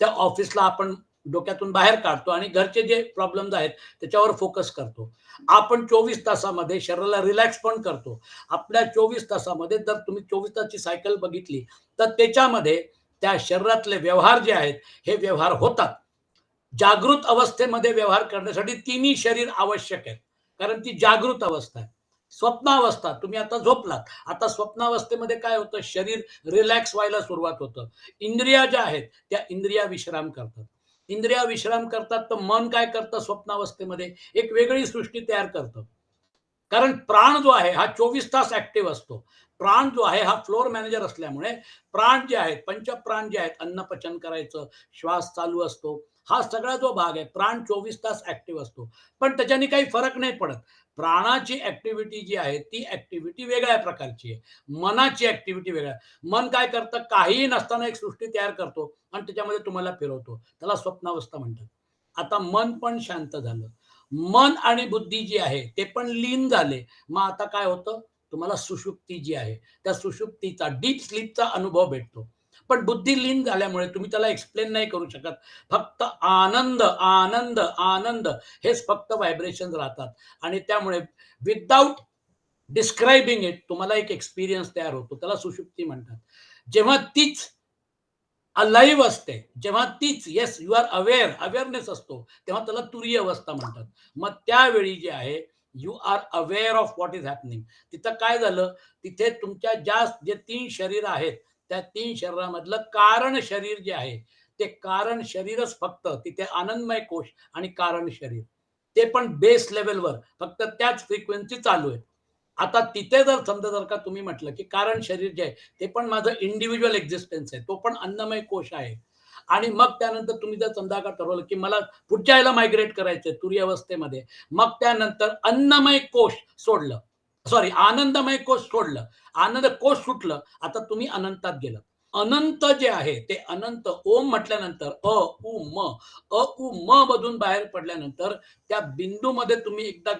त्या ऑफिसला आपण डोक्यातून बाहेर काढतो आणि घरचे जे प्रॉब्लेम्स आहेत त्याच्यावर फोकस करतो. आपण 24 तासामध्ये शरीराला रिलॅक्स पण करतो. आपल्या 24 तासामध्ये जर तुम्ही 24 तासाची सायकल बघितली, तर त्याच्यामध्ये त्या शरीरातले व्यवहार जे आहेत, हे व्यवहार होतात. जागृत अवस्थेमध्ये व्यवहार करण्यासाठी तिन्ही शरीर आवश्यक आहेत. कारण ती जागृत अवस्था आहे. स्वप्नावस्था, तुम्ही आता झोपलात. आता स्वप्नावस्थेमध्ये काय होतं? शरीर रिलॅक्स व्हायला सुरुवात होतं. इंद्रिया ज्या आहेत, त्या इंद्रिया विश्राम करतात. इंद्रिया विश्राम करतात, तर मन काय करतं स्वप्नावस्थेमध्ये? एक वेगळी सृष्टी तयार करतं. कारण प्राण जो आहे हा 24 तास ऍक्टिव्ह असतो. प्राण जो आहे हा फ्लोर मॅनेजर असल्यामुळे प्राण जे आहेत, पंचप्राण जे आहेत, अन्न पचन करायचं, श्वास चालू असतो. हा सगळा जो भाग आहे, प्राण 24 तास ऍक्टिव्ह असतो. पण त्याच्याने काही फरक नाही पडत. प्राणाची ऍक्टिव्हिटी जी आहे, ती ऍक्टिव्हिटी वेगळ्या प्रकारची आहे. मनाची ऍक्टिव्हिटी वेगळ्या. मन काय करतं? काहीही नसताना एक सृष्टी तयार करतो आणि त्याच्यामध्ये तुम्हाला फिरवतो. त्याला स्वप्नावस्था म्हणतात. आता मन पण शांत झालं. मन आणि बुद्धी जी आहे ते पण लीन झाले. मग आता काय होतं? तुम्हाला सुषुप्ती जी आहे, त्या सुषुप्तीचा डीप स्लीपचा अनुभव भेटतो. पण बुद्धी लीन झाल्यामुळे तुम्ही त्याला एक्सप्लेन नाही करू शकत. फक्त आनंद, आनंद, आनंद हेच फक्त व्हायब्रेशन राहतात आणि त्यामुळे विथआऊट डिस्क्रायबिंग इट तुम्हाला एक एक्सपिरियन्स तयार होतो. त्याला सुषुप्ती म्हणतात. जेव्हा तीच अलाईव्ह असते, जेव्हा तीच yes you are aware, awareness असतो, तेव्हा त्याला तुरीय अवस्था म्हणतात. मग त्यावेळी जे आहे you are aware of what is happening. तिथं काय झालं? तिथे तुमच्या ज्या जे 3 शरीर आहेत, त्या 3 शरीरामधलं कारण शरीर जे आहे, ते कारण शरीरच फक्त तिथे आनंदमय कोश आणि कारण शरीर, ते पण बेस लेवलवर फक्त त्याच फ्रिक्वेन्सी चालू आहे. आता तिथे जर का तुम्ही म्हटलं की कारण शरीर जे आहे ते पण माझं इंडिव्हिज्युअल एक्झिस्टन्स आहे, तो पण अन्नमय कोश आहे. आणि मग त्यानंतर तुम्ही जर समजा का ठरवलं की मला पुढच्या ह्याला मायग्रेट करायचंय तुरीय अवस्थेमध्ये, मग त्यानंतर अन्नमय कोश सोडलं, सॉरी आनंदमय कोश सोडलं, आनंद कोश सुटलं, आता तुम्ही अनंतात गेलं. अनंत जे आहे ते अनंत ओम म्हटल्यानंतर उ म उ म मधून बाहेर पडल्यानंतर त्या बिंदूमध्ये तुम्ही एकदा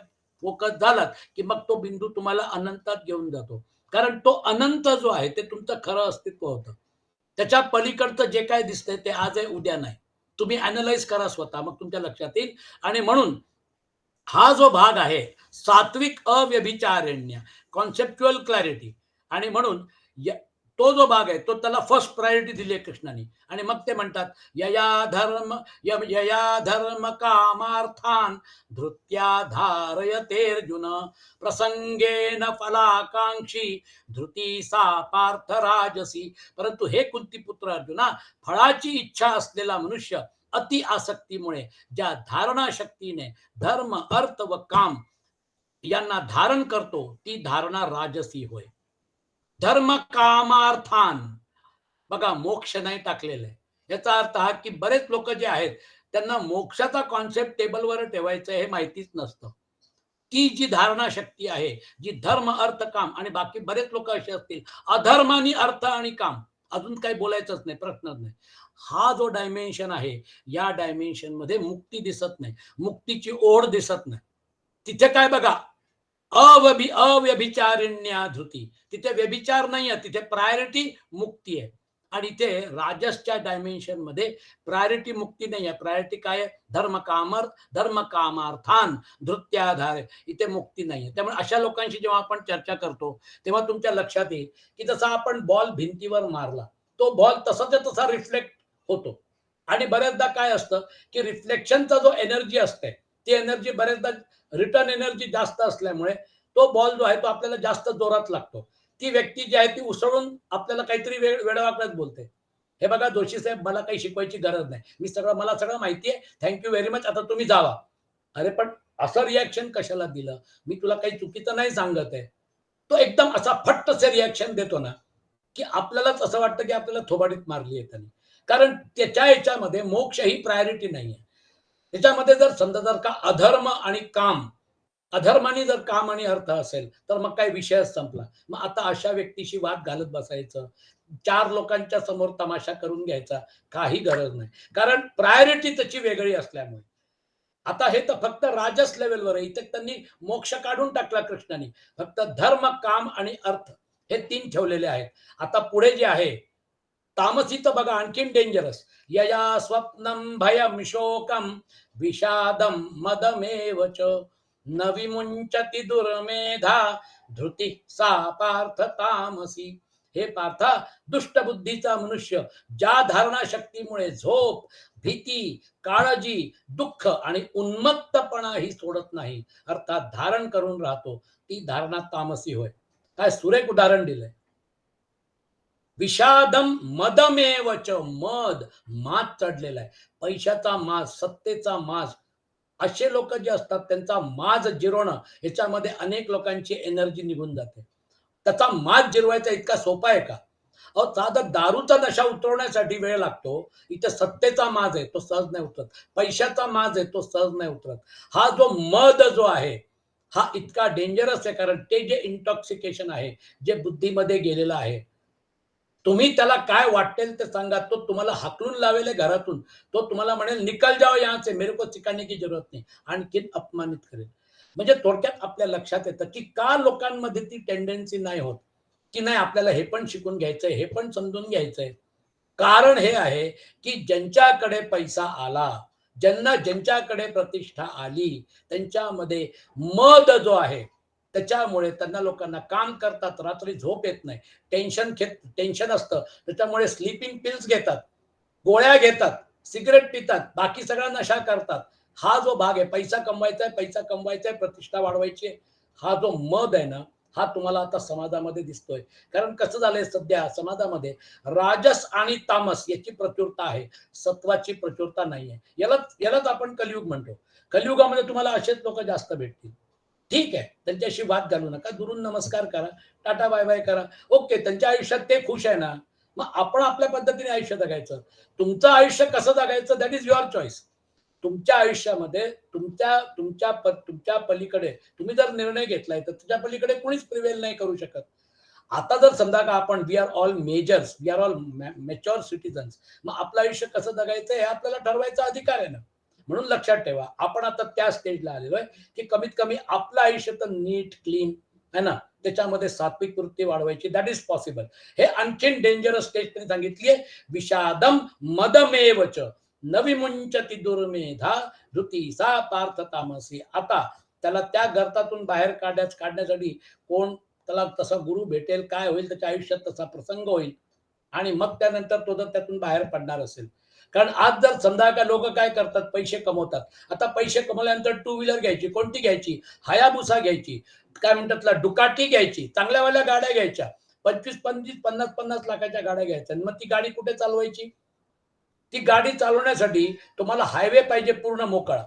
फोकस झालात की मग तो बिंदू तुम्हाला अनंतात घेऊन जातो. कारण तो अनंत जो आहे ते तुमचं खरं अस्तित्व होतं. त्याच्या पलीकडचं जे काय दिसतंय ते आज आहे उद्या नाही. तुम्ही अॅनलाईज करा स्वतः, मग तुमच्या लक्षात येईल. आणि म्हणून हा जो भाग आहे सात्विक अव्यभिचारिण्य, कॉन्सेप्च्युअल क्लॅरिटी, आणि म्हणून तो जो भाग आहे तो त्याला फर्स्ट प्रायोरिटी दिली आहे कृष्णाने. आणि मग ते म्हणतात यया धर्म कामार्थान धृत्या धारयते अर्जुन प्रसंगेन फलाकांक्षी धृती सा पार्थ राजसी. परंतु हे कुंतीपुत्र अर्जुना, फळाची इच्छा असलेला मनुष्य अति आसक्तीमुळे ज्या धारणा शक्तीने धर्म अर्थ व काम यांना धारण करतो ती धारणा राजसी होय. धर्म कामार्थान, बघा मोक्ष नाही टाकलेलं आहे. याचा अर्थ हा की बरेच लोक जे आहेत त्यांना मोक्षाचा कॉन्सेप्ट टेबलवर ठेवायचं हे माहितीच नसतं. ती जी धारणा शक्ती आहे, जी धर्म अर्थ काम, आणि बाकी बरेच लोक असे असतील अधर्म आणि अर्थ आणि काम, अजून काही बोलायचंच नाही, प्रश्नच नाही. हा जो डायमेन्शन आहे, या डायमेन्शन मध्ये मुक्ती दिसत नाही, मुक्तीची ओढ दिसत नाही. तिथे काय बघा, अव्यभिचारिण्या धृती, तिथे व्यभिचार नाही आहे, तिथे प्रायोरिटी मुक्ती आहे. आणि इथे राजसच्या डायमेन्शन मध्ये प्रायोरिटी मुक्ती नाही आहे, प्रायोरिटी काय आहे, धर्म कामार्थान धृत्याधार, इथे मुक्ती नाही आहे. त्यामुळे अशा लोकांशी जेव्हा आपण चर्चा करतो तेव्हा तुमच्या लक्षात येईल की जसा आपण बॉल भिंतीवर मारला, तो बॉल तसाच्या तसा रिफ्लेक्ट होतो. आणि बऱ्याचदा काय असतं की रिफ्लेक्शनचा जो एनर्जी असते ती एनर्जी बऱ्याचदा रिटर्न एनर्जी जास्त असल्यामुळे तो बॉल जो आहे तो आपल्याला जास्त जोरात लागतो. ती व्यक्ती जी आहे ती उसळून आपल्याला काहीतरी वेडवाकड्यात बोलते. हे बघा जोशी साहेब, मला काही शिकवायची गरज नाही, मला सगळं माहिती आहे, थँक्यू व्हेरी मच, आता तुम्ही जावा. अरे पण असं रिॲक्शन कशाला दिलं? मी तुला काही चुकीचं नाही सांगत आहे. तो एकदम असा फट्टसे रिॲक्शन देतो ना की आपल्यालाच असं वाटतं की आपल्याला थोबाडीत मारली आहे त्यांनी. कारण त्याच्या ह्याच्यामध्ये मोक्ष ही प्रायोरिटी नाहीये. त्याच्यामध्ये जर का अधर्म आणि काम, अधर्माने जर काम आणि अर्थ असेल तर मग काय विषयच संपला. मग आता अशा व्यक्तीशी वाद घालत बसायचं, चार लोकांच्या समोर तमाशा करून घ्यायचा काही गरज नाही. कारण प्रायोरिटी त्याची वेगळी असल्यामुळे. आता हे तर फक्त राजस लेवलवर आहे, इथे त्यांनी मोक्ष काढून टाकला कृष्णाने. फक्त धर्म काम आणि अर्थ हे तीन ठेवलेले आहेत. आता पुढे जे आहे तामसी, तर बघा आणखीन डेंजरस. यया स्वप्नम भयम शोकम विषादम मदमेव च न विमुंचति दुर्मेधा धृती सा पार्थ तामसी. हे पार्था, दुष्ट बुद्धीचा मनुष्य ज्या धारणा शक्तीमुळे झोप, भीती, काळजी, दुःख आणि उन्मत्तपणा ही सोडत नाही, अर्थात धारण करून राहतो, ती धारणा तामसी होय. काय सुरेख उदाहरण दिलंय. विषादम मदमेवच, मद, माज चढलेला आहे, पैशाचा माज, सत्तेचा माज. असे लोक जे असतात त्यांचा माज जिरवणं ह्याच्यामध्ये अनेक लोकांची एनर्जी निघून जाते. त्याचा माज जिरवायचा इतका सोपा आहे का? अहो, साधा दारूचा नशा उतरवण्यासाठी वेळ लागतो, इथे सत्तेचा माज आहे तो सहज नाही उतरत, पैशाचा माज आहे तो सहज नाही उतरत. हा जो मद जो आहे हा इतका डेंजरस आहे, कारण ते जे इंटॉक्सिकेशन आहे, जे बुद्धीमध्ये गेलेलं आहे, तुम्ही त्याला काय वाटेल ते सांगा, तो तुम्हाला हाकलून लावेल घरातून, तो तुम्हाला म्हणेल निकल जाओ यहाँ से, मेरे को सिखाने की जरूरत नाही, आणखीन अपमानित करेल. म्हणजे थोडक्यात आपल्या लक्षात येतं की का लोकांमध्ये ती टेंडन्सी नाही होत की नाही आपल्याला हे पण शिकून घ्यायचंय, हे पण समजून घ्यायचंय. कारण हे आहे की ज्यांच्याकडे पैसा आला, ज्यांच्याकडे प्रतिष्ठा आली, त्यांच्यामध्ये मद जो आहे त्याच्यामुळे त्यांना लोकांना काम करतात, रात्री झोप येत नाही, टेन्शन असतं, त्याच्यामुळे स्लीपिंग पिल्स घेतात, गोळ्या घेतात, सिगरेट पितात, बाकी सगळा नशा करतात. हा जो भाग आहे, पैसा कमवायचा आहे, प्रतिष्ठा वाढवायची आहे, हा जो मद आहे ना, हा तुम्हाला आता समाजामध्ये दिसतोय. कारण कसं झालंय सध्या समाजामध्ये राजस आणि तामस याची प्रचुरता आहे, सत्वाची प्रचुरता नाहीये. यालाच यालाच आपण कलियुग म्हणतो. कलियुगामध्ये तुम्हाला असेच लोक जास्त भेटतील. ठीक आहे, त्यांच्याशी वाद घालू नका, दुरून नमस्कार करा, टाटा बाय बाय करा. ओके, त्यांच्या आयुष्यात ते खुश आहे ना, मग आपण आपल्या पद्धतीने आयुष्य जगायचं. तुमचं आयुष्य कसं जगायचं दॅट इज युअर चॉईस. तुमच्या आयुष्यामध्ये तुमच्या पलीकडे तुम्ही जर निर्णय घेतलाय तर तुझ्या पलीकडे कोणीच प्रिवेल नाही करू शकत. आता जर समजा का आपण we are all majors, we are all mature citizens, मग आपलं आयुष्य कसं जगायचं हे आपल्याला ठरवायचा अधिकार आहे ना. म्हणून लक्षात ठेवा, आपण आता त्या स्टेजला आलेलो आहे की कमीत कमी आपलं आयुष्य तर नीट क्लीन आहे ना, त्याच्यामध्ये सात्विक वृत्ती वाढवायची, दॅट इज पॉसिबल. हे आणखीन डेंजरस स्टेज त्यांनी सांगितली आहे. विषादम मदमेवच नविमुंचती दुर्मेधा धृतीसा पार्थ तामसी. आता त्याला त्या गर्तातून बाहेर काढण्यासाठी कोण त्याला तसा गुरु भेटेल, काय होईल त्याच्या आयुष्यात तसा प्रसंग होईल आणि मग त्यानंतर तो जर त्यातून बाहेर पडणार असेल. कारण आज जर समजा का लोक काय करतात, पैसे कमवतात. आता पैसे कमवल्यानंतर टू व्हीलर घ्यायची, कोणती घ्यायची, हायाबुसा घ्यायची, काय म्हणतात डुकाटी घ्यायची, चांगल्यावाल्या गाड्या घ्यायच्या, 25-25, 50-50 लाखाच्या गाड्या घ्यायच्या. मग ती गाडी कुठे चालवायची? ती गाडी चालवण्यासाठी तुम्हाला हायवे पाहिजे पूर्ण मोकळा,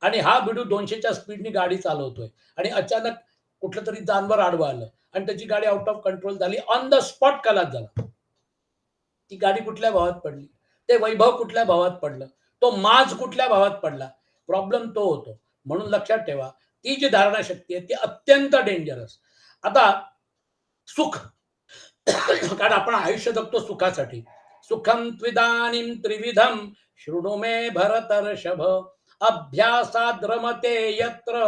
आणि हा बिडू 200च्या स्पीडनी गाडी चालवतोय आणि अचानक कुठलं तरी जानवर आडवं आलं आणि त्याची गाडी आउट ऑफ कंट्रोल झाली, ऑन द स्पॉट खलास झाला. ती गाडी कुठल्या भावात पडली, ते वैभव कुठल्या भावात पडलं, तो माज कुठल्या भावात पडला, प्रॉब्लेम तो होतो. म्हणून लक्षात ठेवा, ती जी धारणा शक्ती आहे ती अत्यंत डेंजरस. आता सुख, कारण आपण आयुष्य जगतो सुखासाठी. सुखम त्विदानीं त्रिविधम शृणु मे भरतर्षभ, अभ्यासाद् रमते यत्र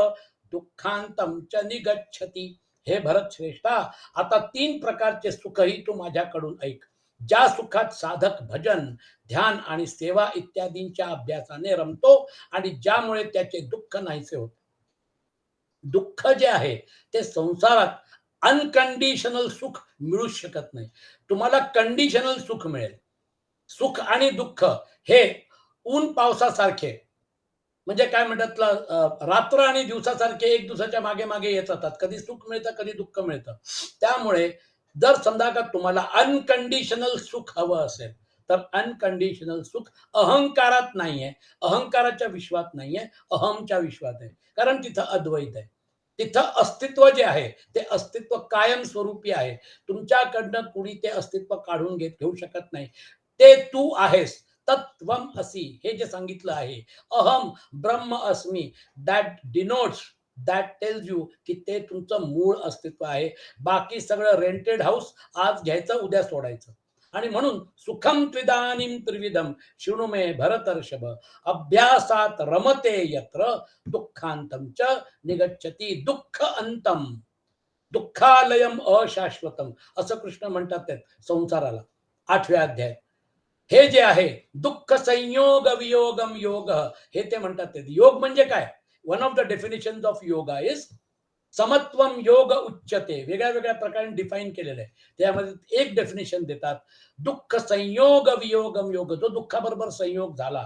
दुःखांतम च निगच्छति. हे भरत श्रेष्ठा, आता 3 प्रकारचे सुखही तू माझ्याकडून ऐक. ज्या सुखात साधक भजन, ध्यान आणि सेवा इत्यादींच्या अभ्यासाने रमतो आणि ज्यामुळे त्याचे दुःख नाहीसे होते. दुःख जे आहे ते संसारात अनकंडिशनल सुख मिळूच शकत नाही. तुम्हाला कंडिशनल सुख मिळेल. सुख आणि दुःख हे ऊन पावसासारखे, म्हणजे काय म्हणतात रात्र आणि दिवसासारखे एक दिवसाच्या मागे मागे येत जातात. कधी सुख मिळतं, कधी दुःख मिळतं. त्यामुळे जर समजा का तुम्हाला अनकंडिशनल सुख हवं असेल तर अनकंडिशनल सुख अहंकारात नाहीये, अहंकाराच्या विश्वात नाहीये, अहमच्या विश्वात आहे. कारण तिथं अद्वैत आहे. तिथं अस्तित्व जे आहे ते अस्तित्व कायमस्वरूपी आहे. तुमच्याकडनं कुणी ते अस्तित्व काढून घेऊ शकत नाही. ते तू आहेस. तत्वम असी हे जे सांगितलं आहे, अहम ब्रह्म अस्मी, that denotes, that tells you की ते तुमचं मूळ अस्तित्व आहे. बाकी सगळं रेंटेड हाऊस, आज घ्यायचं उद्या सोडायचं. आणि म्हणून सुखम त्विदानीं त्रिविधम शृणु मे भरतर्षभ, अभ्यासात रमते यत्र दुःखांतम च निगच्छति. दुःख अंतम, दुःखालयम अशाश्वतम, असं कृष्ण म्हणतात त्यात संसाराला 8व्या अध्यायात. हे जे आहे दुःख संयोग वियोगम योग, हे ते म्हणतात. ते योग म्हणजे काय? One of the definition of yoga is समत्वम योग उच्चते. वेगळ्या वेगळ्या प्रकारे डिफाईन केलेलं आहे. त्यामध्ये एक डेफिनेशन देतात, दुःख संयोग वियोगम योग. जो दुःखाबरोबर संयोग झाला,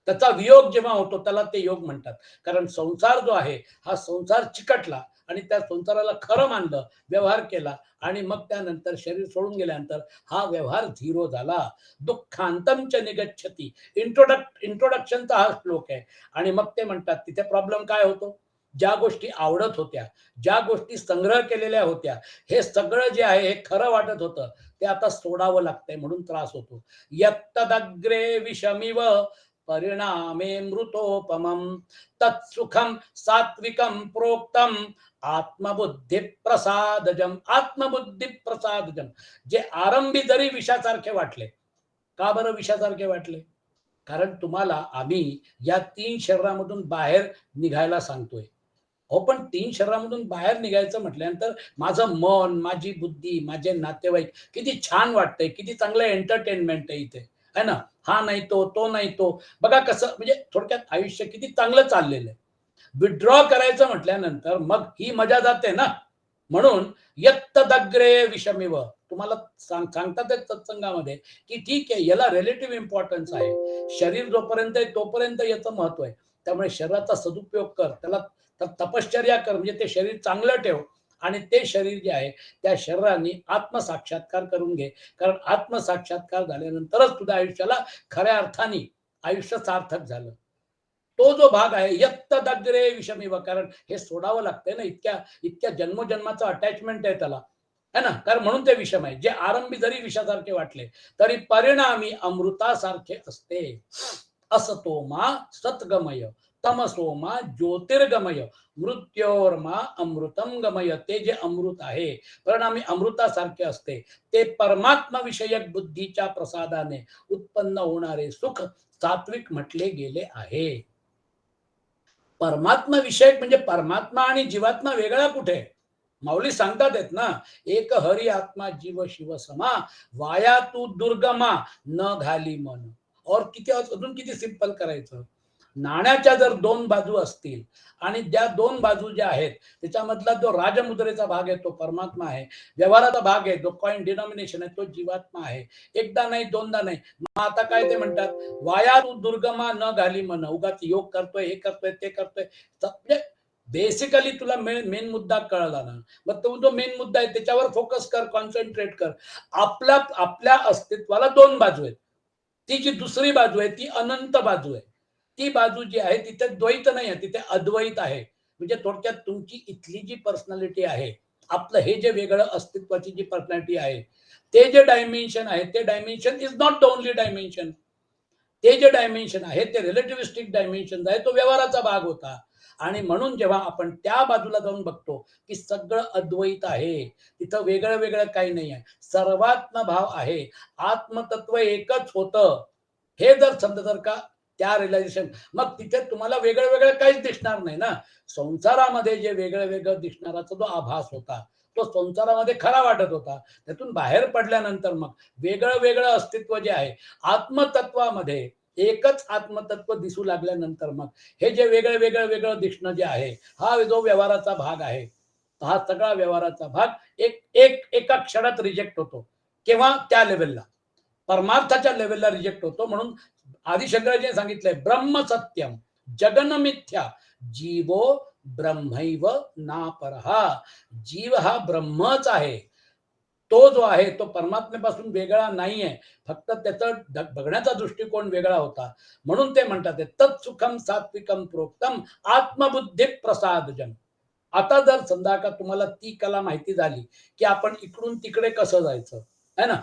त्याचा वियोग जेव्हा होतो त्याला ते योग म्हणतात. कारण संसार जो आहे हा संसार चिकटला आणि त्या संसाराला खरं मानलं, व्यवहार केला आणि मग त्यानंतर शरीर सोडून गेल्यानंतर हा व्यवहार झिरो झाला. दुःखांतम च निगच्छति. इंट्रोडक्शनचा हा श्लोक आहे. आणि मग ते म्हणतात तिथे प्रॉब्लेम काय होतो, ज्या गोष्टी आवडत होत्या, ज्या गोष्टी संग्रह केलेल्या होत्या, हे सगळं जे आहे हे खरं वाटत होतं, ते आता सोडावं लागतंय म्हणून त्रास होतो. यत्तदग्रे विषमिव परिणामे मृतोपमम तत्सुखम सात्विकम प्रोक्तम आत्मबुद्धी प्रसादजम. आत्मबुद्धी प्रसादजम, जे आरंभी जरी विषासारखे वाटले. का बरं विषासारखे वाटले? कारण तुम्हाला आम्ही या 3 शरीरामधून बाहेर निघायला सांगतोय. हो, पण 3 शरीरामधून बाहेर निघायचं म्हटल्यानंतर माझं मन, माझी बुद्धी, माझे नातेवाईक किती छान वाटतंय, किती चांगलं एंटरटेनमेंट आहे इथे, है ना? हा नाही तो नाही तो. बघा कसं, म्हणजे थोडक्यात आयुष्य किती चांगलं चाललेलं आहे. विड्रॉ करायचं म्हटल्यानंतर मग ही मजा जाते ना. म्हणून यत्तदग्रे विषमिव, तुम्हाला सांगतात सत्संगामध्ये की ठीक आहे, याला रिलेटिव्ह इम्पॉर्टन्स आहे. शरीर जोपर्यंत आहे तोपर्यंत याचं महत्व आहे. त्यामुळे शरीराचा सदुपयोग कर, त्याला तपश्चर्या कर, म्हणजे ते शरीर चांगलं ठेव. आणि ते शरीर जे आहे त्या शरीराने आत्मसाक्षात्कार करून घे, कारण आत्मसाक्षात्कार झाल्यानंतरच तुझ्या आयुष्याला खऱ्या अर्थाने आयुष्य सार्थक झालं. तो जो भाग आहे यत्त दग्रे विषमिव, कारण हे सोडावं लागतंय ना, इतक्या इतक्या जन्मजन्माचं अटॅचमेंट आहे त्याला, है ना, कारण म्हणून ते विषम आहे. जे आरंभी जरी विषासारखे वाटले तरी परिणामी अमृतासारखे असते. असतोमा सतगमय, तमसोमा ज्योतिर्गमय, मृत्योर्मा अमृतम गमय. ते जे अमृत आहे परिणामी अमृतासारखे असते. ते परमात्मा विषयक बुद्धीच्या प्रसादाने उत्पन्न होणारे सुख सात्विक म्हटले गेले आहे. परमात्मा विषयक म्हणजे परमात्मा आणि जीवात्मा वेगळा कुठे? माऊली सांगतात आहेत ना, एक हरी आत्मा जीव शिव समा, वाया तू दुर्गमा न घाली मन. और किती अजून किती सिंपल करायचं. नाण्याच्या जर दोन बाजू असतील आणि त्या दोन बाजू ज्या आहेत त्याच्यामधला जो राजमुद्रेचा भाग आहे तो परमात्मा आहे, व्यवहाराचा भाग आहे जो कॉइन डिनॉमिनेशन आहे तो जीवात्मा आहे. एकदा नाही दोनदा नाही. मग आता काय ते म्हणतात, वाया तू दुर्गमा न घाली मन. उगाच योग करतोय, हे करतोय, ते करतोय. म्हणजे बेसिकली तुला मेन मुद्दा कळला ना, मग तो जो मेन मुद्दा आहे त्याच्यावर फोकस कर, कॉन्सन्ट्रेट कर. आपल्या आपल्या अस्तित्वाला दोन बाजू आहेत. ती जी दुसरी बाजू आहे ती अनंत बाजू आहे. ती बाजू जी आहे तिथे द्वैत नाही आहे, तिथे अद्वैत आहे. म्हणजे थोडक्यात तुमची इथली जी पर्सनॅलिटी आहे, आपलं हे जे वेगळं अस्तित्वाची जी पर्सनॅलिटी आहे, ते जे डायमेन्शन आहे ते dimension is not the only dimension. ते जे डायमेन्शन आहे ते रिलेटिव्हिस्टिक डायमेन्शन आहे, तो व्यवहाराचा भाग होता. आणि म्हणून जेव्हा आपण त्या बाजूला जाऊन बघतो की सगळं अद्वैत आहे, तिथं वेगळं वेगळं काही नाही आहे, सर्वात्म भाव आहे, आत्मतत्व एकच होतं, हे जर समजा जर का त्या रिअलायझेशन, मग तिथे तुम्हाला वेगळं वेगळं काहीच दिसणार नाही ना. संसारामध्ये जे वेगळं वेगळं दिसणाराचा जो आभास होता तो संसारामध्ये खरा वाटत होता. त्यातून बाहेर पडल्यानंतर मग वेगळं वेगळं अस्तित्व जे आहे आत्मतत्वामध्ये एकच आत्मतत्व दिसू लागल्यानंतर मग हे जे वेगळं वेगळं वेगळं दिसणं जे आहे, हा जो व्यवहाराचा भाग आहे, हा सगळा व्यवहाराचा भाग एक एक एका क्षणात रिजेक्ट होतो. केव्हा? त्या लेवलला, परमार्थाच्या लेवलला रिजेक्ट होतो. म्हणून आदिशंकराजीने सांगितलंय ब्रह्म सत्यम जगन मिथ्या जीवो ब्रह्मैव नापरहा. जीव हा ब्रह्मच आहे. तो जो आहे तो परमात्म्यापासून वेगळा नाहीये, फक्त त्याचा बघण्याचा दृष्टिकोन वेगळा होता. म्हणून ते म्हणतात तत्सुखम सात्विकम प्रोक्तम आत्मबुद्धी प्रसादजन. आता जर समजा का तुम्हाला ती कला माहिती झाली की आपण इकडून तिकडे कसं जायचं, है ना,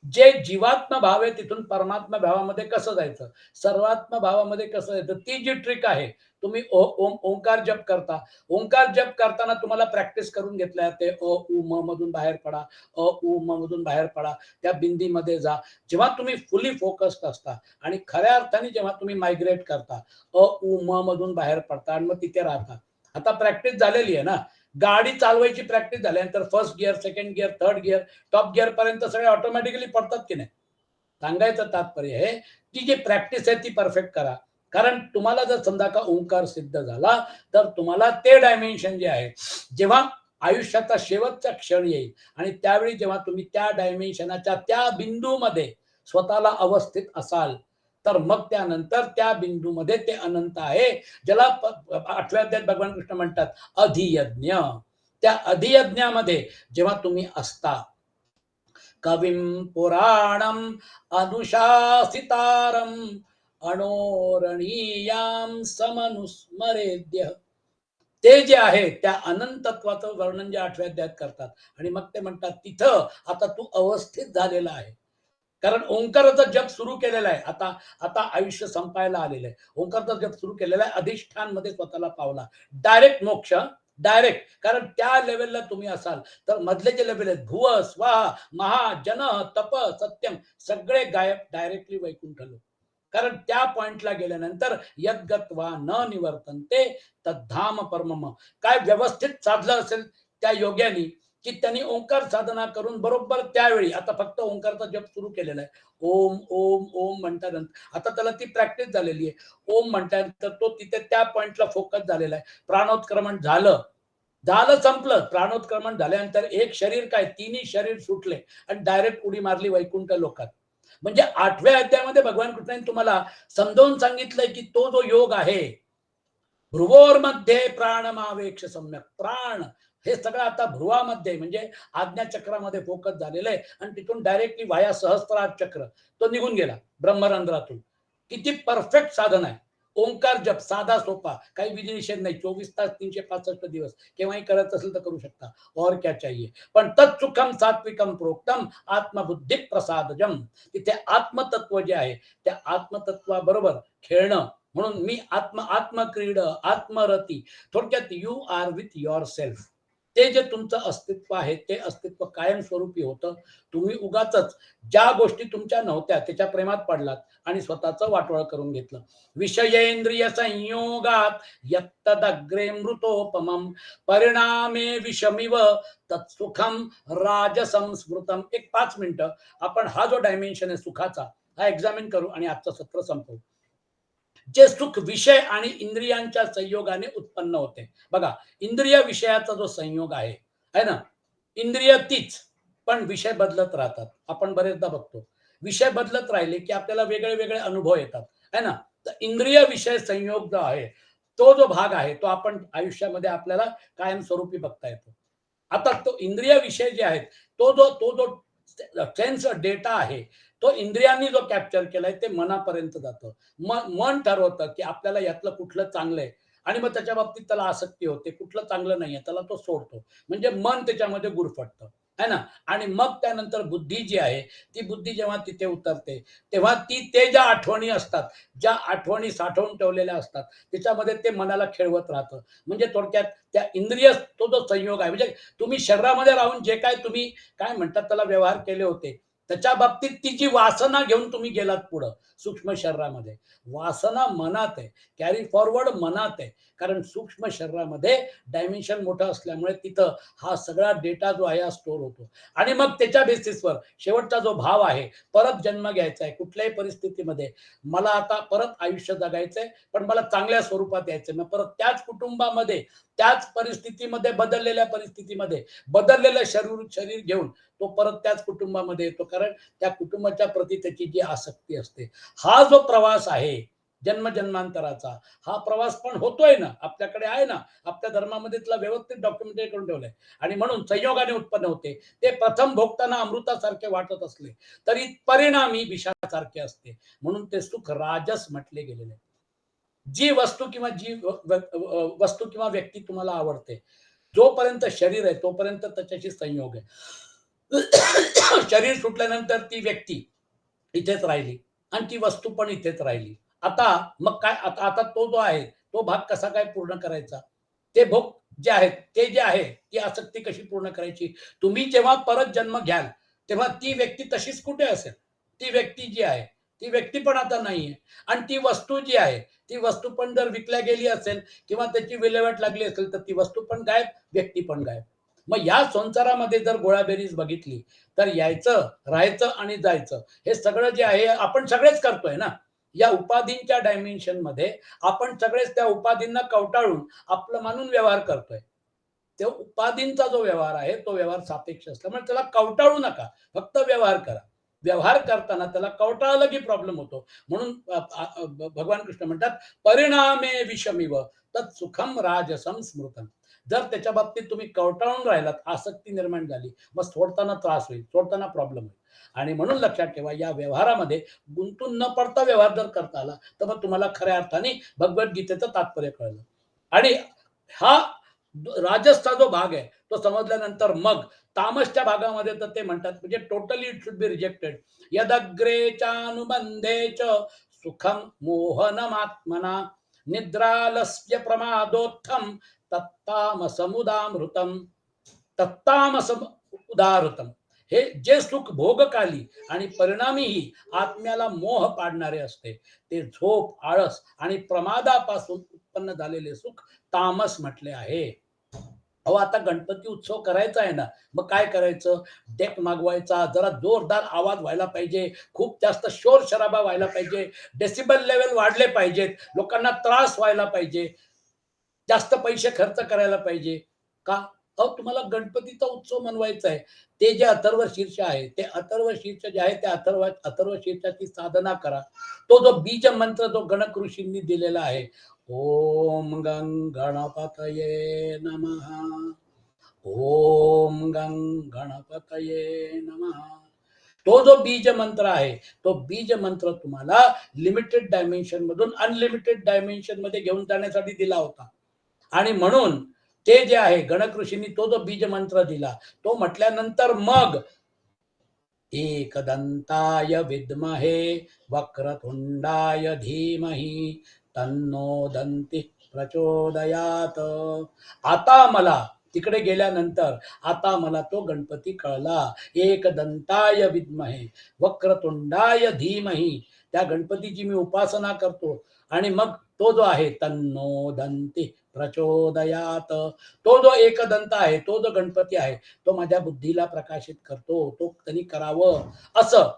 जे जीवात्म भाव आहे तिथून परमात्मा भावामध्ये कसं जायचं, सर्वात्म भावामध्ये कसं जायचं, ती जी ट्रिक आहे. तुम्ही ओंकार जप करता, ओंकार जप करताना तुम्हाला प्रॅक्टिस करून घेतल्या ते अ उ म मधून बाहेर पडा, अ उ म मधून बाहेर पडा, त्या बिंदीमध्ये जा. जेव्हा तुम्ही फुली फोकस्ड असता आणि खऱ्या अर्थाने जेव्हा तुम्ही मायग्रेट करता, अ उ म मधून बाहेर पडता आणि मग तिथे राहता. आता प्रॅक्टिस झालेली आहे ना, गाडी चालवायची प्रॅक्टिस झाल्यानंतर first gear, second gear, third gear, top gear पर्यंत सगळे ऑटोमॅटिकली पडतात की नाही. सांगायचं तात्पर्य आहे की जी प्रॅक्टिस आहे ती परफेक्ट करा. कारण तुम्हाला जर समजा का ओंकार सिद्ध झाला तर तुम्हाला ते डायमेन्शन जे आहे, जेव्हा आयुष्याचा शेवटचा क्षण येईल आणि त्यावेळी जेव्हा तुम्ही त्या डायमेन्शनाच्या त्या बिंदूमध्ये स्वतःला अवस्थित असाल, तर मग त्यानंतर त्या बिंदूमध्ये ते अनंत आहे, ज्याला 8व्या अध्यायात भगवान कृष्ण म्हणतात अधियज्ञ. त्या अधियज्ञामध्ये जेव्हा तुम्ही असता, कविं पुराणम अनुशासितारम अणोरणीयाम समनुस्मरेद्य. ते जे आहे त्या अनंतत्वाचं वर्णन जे 8व्या अध्यायात करतात आणि मग ते म्हणतात तिथं आता तू अवस्थित झालेला आहे. कारण ओंकाराचा जप सुरू केलेला आहे. आता आता आयुष्य संपायला आलेलं आहे. ओंकाराचा जप सुरू केलेला आहे. अधिष्ठान मध्ये स्वतःला पावला. डायरेक्ट मोक्ष, डायरेक्ट. कारण त्या लेवलला तुम्ही असाल तर मधले जे लेवल आहेत भुव, स्वाहा, महा, जन, तप, सत्यम सगळे गायब, डायरेक्टली वैकुंठ लोक. कारण त्या पॉइंटला गेल्यानंतर यद्गत्वा न निवर्तन्ते तद्धाम परमम. काय व्यवस्थित साधलं असेल त्या योग्यानी की त्यांनी ओंकार साधना करून बरोबर त्यावेळी, आता फक्त ओंकारचा जप सुरू केलेला आहे, ओम ओम ओम म्हणल्यानंतर आता त्याला ती प्रॅक्टिस झालेली आहे. ओम म्हटल्यानंतर तो तिथे त्या पॉइंटला फोकस झालेला आहे. प्राणोत्क्रमण झालं, झालं, संपलं. प्राणोत्क्रमण झाल्यानंतर एक शरीर काय, तिन्ही शरीर सुटले आणि डायरेक्ट उडी मारली वैकुंठ लोकात. म्हणजे 8व्या अध्यायामध्ये भगवान कृष्णाने तुम्हाला समजावून सांगितलंय की तो जो योग आहे, भ्रुवोर्मध्ये प्राणमावेक्ष सम्यक. प्राण हे सगळं आता भ्रुवामध्ये म्हणजे आज्ञाचक्रामध्ये फोकस झालेलं आहे आणि तिथून डायरेक्टली वाया सहस्त्रार चक्र तो निघून गेला ब्रह्मरंध्रातून. किती परफेक्ट साधन आहे. ओंकार जप साधा सोपा, काही विधी निषेध नाही. 24 तास 365 दिवस केव्हाही करत असेल तर करू शकता. और क्या चाहिए. पण तत्सुखम सात्विकम प्रोक्तम आत्मबुद्धी प्रसादजम. तिथे आत्मतत्व जे आहे त्या आत्मतत्वाबरोबर खेळणं. म्हणून मी आत्मक्रीड आत्मरती. थोडक्यात you are with yourself. ते जे तुमचं अस्तित्व आहे ते अस्तित्व कायमस्वरूपी होतं. तुम्ही उगाचच ज्या गोष्टी तुमच्या नव्हत्या त्याच्या प्रेमात पडलात आणि स्वतःचं वाटोळ करून घेतलं. विषयेंद्रिय संयोगात यत्तदग्रे मृतोपमम परिणामे विषमिव तत्सुखम राजसं स्मृतम. एक 5 मिनिटं आपण हा जो डायमेन्शन आहे सुखाचा हा एक्झामिन करू आणि आजचं सत्र संपवू. जे सुख विषय आणि इंद्रियांच्या संयोगाने उत्पन्न होते. बघा, इंद्रिय विषयाचा जो संयोग आहे ना, इंद्रिय तीच पण विषय बदलत राहतात. आपण बरेचदा बघतो विषय बदलत राहिले की आपल्याला वेगळे वेगळे अनुभव येतात है ना. तर इंद्रिय विषय संयोग जो आहे तो जो भाग आहे तो आपण आयुष्यामध्ये आपल्याला कायमस्वरूपी बघता येतो. आता तो इंद्रिय विषय जे आहेत तो जो सेन्स डेटा आहे तो इंद्रियांनी जो कॅप्चर केलाय ते मनापर्यंत जातं. मन ठरवतं की आपल्याला यातलं कुठलं चांगलं आहे आणि मग त्याच्या बाबतीत त्याला आसक्ती होते. कुठलं चांगलं नाहीये त्याला तो सोडतो. म्हणजे मन त्याच्यामध्ये गुरफटतं है ना. आणि मग त्यानंतर बुद्धी जी आहे ती बुद्धी जेव्हा तिथे उतरते तेव्हा ते ज्या आठवणी असतात, ज्या आठवणी साठवून ठेवलेल्या असतात त्याच्यामध्ये ते मनाला खेळवत राहतं. म्हणजे थोडक्यात त्या इंद्रिय तो जो संयोग आहे म्हणजे तुम्ही शरीरामध्ये राहून जे काय तुम्ही काय म्हणतात त्याला व्यवहार केले होते त्याच्या बाबतीत ती जी वासना घेऊन तुम्ही गेलात पुढं सूक्ष्म शरीरामध्ये. वासना मनात आहे, कॅरी फॉरवर्ड मनात आहे. कारण सूक्ष्म शरीरामध्ये डायमेन्शन मोठं असल्यामुळे तिथं हा सगळा डेटा जो आहे हा स्टोर होतो. आणि मग त्याच्या बेसिसवर शेवटचा जो भाव आहे परत जन्म घ्यायचा आहे कुठल्याही परिस्थितीमध्ये. मला आता परत आयुष्य जगायचंय पण मला चांगल्या स्वरूपात यायचंय. मग परत त्याच कुटुंबामध्ये त्याच परिस्थितीमध्ये बदललेल्या परिस्थितीमध्ये बदललेलं शरीर घेऊन तो परत त्याच कुटुंबामध्ये येतो. कारण त्या कुटुंबाच्या प्रती त्याची जी आसक्ती असते. हा जो प्रवास आहे जन्मजन्मांतराचा हा प्रवास पण होतोय ना, आपल्याकडे आहे ना. आपल्या धर्मामध्ये त्याला व्यवस्थित डॉक्युमेंटेड करून ठेवलंय. आणि म्हणून संयोगाने उत्पन्न होते. ते प्रथम भोगताना अमृतासारखे वाटत असले तरी परिणामी विषासारखे असते. म्हणून ते सुख राजस म्हटले गेलेले. जी वस्तू किंवा वस्तू किंवा व्यक्ती तुम्हाला आवडते जोपर्यंत शरीर आहे तोपर्यंत त्याच्याशी संयोग आहे. शरीर सुटल्यानंतर ती व्यक्ती इथेच राहिली आणि ती वस्तू पण इथेच राहिली. आता मग काय आता आता तो जो आहे तो भाग कसा काय पूर्ण करायचा. ते भोग जे आहेत ते जे आहे ती आसक्ती कशी पूर्ण करायची. तुम्ही जेव्हा परत जन्म घ्याल तेव्हा ती व्यक्ती तशीच कुठे असेल. ती व्यक्ती जी आहे ती व्यक्ती पण आता नाहीये. आणि ती वस्तू जी आहे ती वस्तू पण जर विकल्या गेली असेल किंवा त्याची विल्हेवाट लागली असेल तर ती वस्तू पण गायब, व्यक्ती पण गायब. मग या संसारामध्ये जर गोळाबेरीज बघितली तर यायचं, राहायचं आणि जायचं हे सगळं जे आहे आपण सगळेच करतोय ना. या उपाधींच्या डायमेन्शनमध्ये आपण सगळेच त्या उपाधींना कवटाळून आपलं मानून व्यवहार करतोय. त्या उपाधींचा जो व्यवहार आहे तो व्यवहार सापेक्ष असल्यामुळे त्याला कवटाळू नका. फक्त व्यवहार करा. व्यवहार करताना त्याला कवटाळलं की प्रॉब्लेम होतो. म्हणून भगवान कृष्ण म्हणतात, "परिणामे विषमिव तत्सुखम राजसं स्मृतम्." जर त्याच्या बाबतीत तुम्ही कवटाळून राहिलात, आसक्ती निर्माण झाली, मग सोडताना त्रास होईल, सोडताना प्रॉब्लेम होईल. आणि म्हणून लक्षात ठेवा या व्यवहारामध्ये गुंतून न पडता व्यवहार जर करता आला, तर मग तुम्हाला खऱ्या अर्थाने भगवद्गीतेचं तात्पर्य कळलं. आणि हा राजसचा जो भाग आहे तो समजल्यानंतर मग तामसच्या भागामध्ये तर ते म्हणतात म्हणजे totally it should be rejected. यदग्रे चानुबंधे च सुखम मोहनमात्मना निद्रालस्य प्रमादोत्थम तत्तामसमुदामृतम तत्तामसम उदाहृतम. हे जे सुख भोगकाली आणि परिणामीही आत्म्याला मोह पाडणारे असते ते झोप आळस आणि प्रमादापासून उत्पन्न झालेले सुख तामस म्हटले आहे. अहो आता गणपती उत्सव करायचा आहे ना, मग काय करायचं. डेक मागवायचा, जरा जोरदार आवाज व्हायला पाहिजे, खूप जास्त शोर शराबा व्हायला पाहिजे, डेसिबल लेवल वाढले पाहिजेत, लोकांना त्रास व्हायला पाहिजे, जास्त पैसे खर्च करायला पाहिजे. का? अहो तुम्हाला गणपतीचा उत्सव मनवायचा आहे. ते जे अथर्व शीर्ष आहे ते अथर्व शीर्ष जे आहे त्या अथर्व शीर्षाची साधना करा. तो जो बीज मंत्र जो गणक ऋषींनी दिलेला आहे, ओम गं गणपतये नमः, ओम गं गणपतये नमः. तो जो बीज मंत्र आहे, तो बीज मंत्र तुम्हाला लिमिटेड डायमेन्शन मधून अनलिमिटेड डायमेन्शन मध्ये घेऊन जाण्यासाठी दिला होता. आणि म्हणून ते जे आहे गणक ऋषींनी तो जो बीज मंत्र दिला, तो म्हटल्यानंतर मग एकदंताय विद्महे वक्रतुंडाय धीमहि तन्नो दंती प्रचोदयात. आता मला तिकडे गेल्यानंतर आता मला तो गणपती कळला. एकदंताय विद्महे वक्रतुंडाय धीमहि, त्या गणपतीची मी उपासना करतो. आणि मग तो जो आहे तन्नो दंती प्रचोदयात, तो जो एकदंत आहे, तो जो गणपती आहे, तो माझ्या बुद्धीला प्रकाशित करतो. तो त्यांनी करावं असं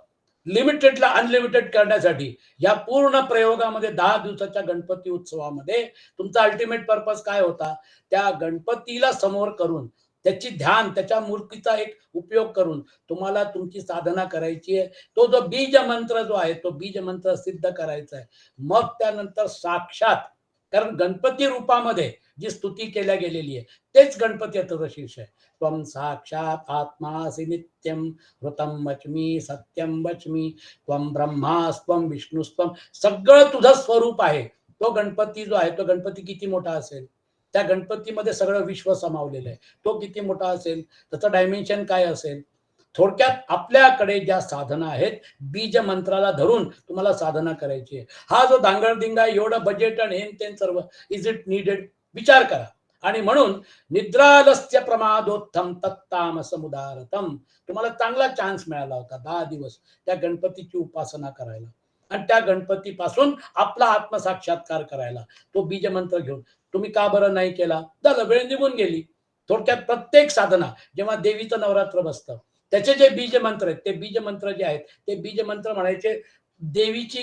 लिमिटेडला अनलिमिटेड करण्यासाठी या पूर्ण प्रयोगामध्ये 10 दिवसाच्या गणपती उत्सवामध्ये तुमचा अल्टिमेट पर्पज काय होता? त्या गणपतीला समोर करून त्याची ध्यान, त्याच्या मूर्तीचा एक उपयोग करून तुम्हाला तुमची साधना करायची आहे. तो जो बीज मंत्र जो आहे, तो बीज मंत्र सिद्ध करायचा आहे. मग त्यानंतर साक्षात, कारण गणपती रूपामध्ये जी स्तुती केल्या गेलेली आहे तेच गणपती याचं शीर्ष आहे. त्वं साक्षात आत्मासि नित्यं ऋतं वच्मी सत्यं वच्मी त्वं ब्रह्मास्त्वं विष्णुस्त्वं, सगळं तुझं स्वरूप आहे. तो गणपती जो आहे, तो गणपती किती मोठा असेल? त्या गणपतीमध्ये सगळं विश्व समावलेलं आहे. तो किती मोठा असेल? त्याचं डायमेन्शन काय असेल? थोडक्यात आपल्याकडे ज्या साधना आहेत, बीज मंत्राला धरून तुम्हाला साधना करायची आहे. हा जो धांगडधिंगा, एवढं बजेट आणि हेन तेन सर्व, इज इट नीडेड? विचार करा. आणि म्हणून निद्रालस्य प्रमादोत्थम तत्तामसमुदारतम, तुम्हाला चांगला चान्स मिळाला होता 10 दिवस त्या गणपतीची उपासना करायला आणि त्या गणपतीपासून आपला आत्मसाक्षात्कार करायला. तो बीज मंत्र घेऊन तुम्ही का बरं नाही केला? झालं, वेळ निघून गेली. थोडक्यात प्रत्येक साधना, जेव्हा देवीचं नवरात्र बसतं, त्याचे जे बीज मंत्र आहेत, ते बीज मंत्र जे आहेत, ते बीज मंत्र म्हणायचे देवीची,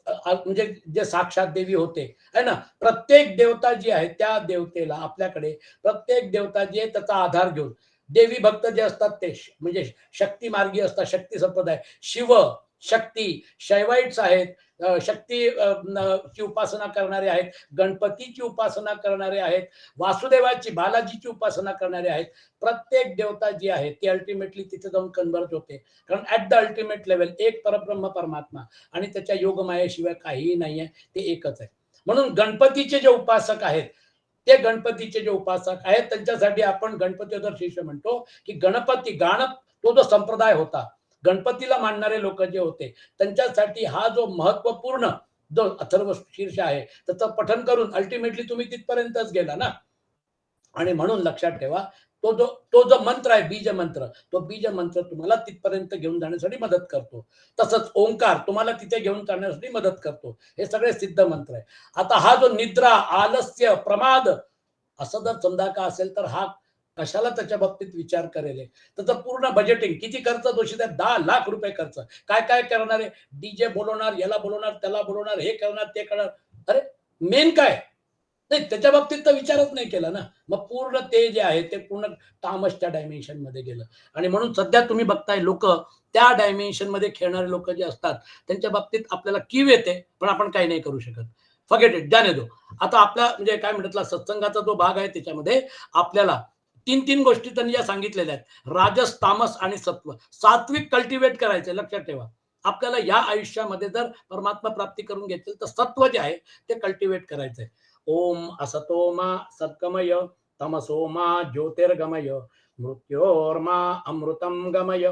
म्हणजे जे साक्षात देवी होते है ना, प्रत्येक देवता जी आहे त्या देवतेला आपल्याकडे, प्रत्येक देवता जी आहे त्याचा आधार घेऊन देवी भक्त जे असतात ते म्हणजे शक्ती मार्गी असतात, शक्ती संप्रदाय, शिव शक्ती शैवाइट्स आहेत, शक्ती ची उपासना करणारे आहेत, गणपतीची उपासना करणारे आहेत, वासुदेवाची बालाजीची उपासना करणारे आहेत. प्रत्येक देवता जी आहे ती अल्टिमेटली तिथे जाऊन कन्वर्ट होते, कारण ऍट द अल्टिमेट लेवल एक परब्रह्म परमात्मा आणि त्याच्या योगमायेशिवाय काहीही नाही आहे, ते एकच आहे. म्हणून गणपतीचे जे उपासक आहेत, ते गणपतीचे जे उपासक आहेत त्यांच्यासाठी आपण गणपतीवर शिष्य म्हणतो की गणपती गाणप, तो जो संप्रदाय होता, गणपतीला मानणारे लोक जे होते, त्यांच्यासाठी हा जो महत्वपूर्ण जो अथर्व शीर्ष आहे त्याचं पठन करून अल्टिमेटली तुम्ही तिथपर्यंतच गेला ना. आणि म्हणून लक्षात ठेवा, तो जो मंत्र आहे बीज मंत्र, तो बीज मंत्र तुम्हाला तिथपर्यंत घेऊन जाण्यासाठी मदत करतो. तसंच ओंकार तुम्हाला तिथे घेऊन जाण्यासाठी मदत करतो. हे सगळे सिद्ध मंत्र आहे. आता हा जो निद्रा, आलस्य, प्रमाद असं जर समजा का असेल, तर हा कशाला त्याच्या बाबतीत विचार करेल? त्याचं पूर्ण बजेटिंग किती खर्च दोषी आहे? 10 लाख रुपये खर्च. काय काय करणार आहे? डीजे बोलवणार, याला बोलवणार, त्याला बोलवणार, हे करणार, ते करणार. अरे मेन काय नाही, त्याच्या बाबतीत तर विचारच नाही केला ना. मग पूर्ण ते जे आहे ते पूर्ण तामसच्या डायमेन्शन मध्ये गेलं. आणि म्हणून सध्या तुम्ही बघताय लोक त्या डायमेन्शन मध्ये खेळणारे लोक जे असतात, त्यांच्या बाबतीत आपल्याला कीव येते, पण आपण काही नाही करू शकत. फॉरगेट इट, जाने दो. आता आपला म्हणजे काय म्हणतात, सत्संगाचा जो भाग आहे त्याच्यामध्ये आपल्याला तीन तीन गोष्टी त्यांनी या सांगितलेल्या आहेत: राजस, तामस आणि सत्व. सात्विक कल्टिवेट करायचे, लक्षात ठेवा. आपल्याला या आयुष्यामध्ये जर परमात्मा प्राप्ती करून घेतील तर सत्व जे आहे ते कल्टिवेट करायचंय. ओम असतो मा सत्कमय, तमसो मा ज्योतिर्गमय, मृत्योर्मा अमृतं गमय.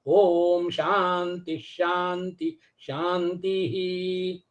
ओम शांती शांती शांती.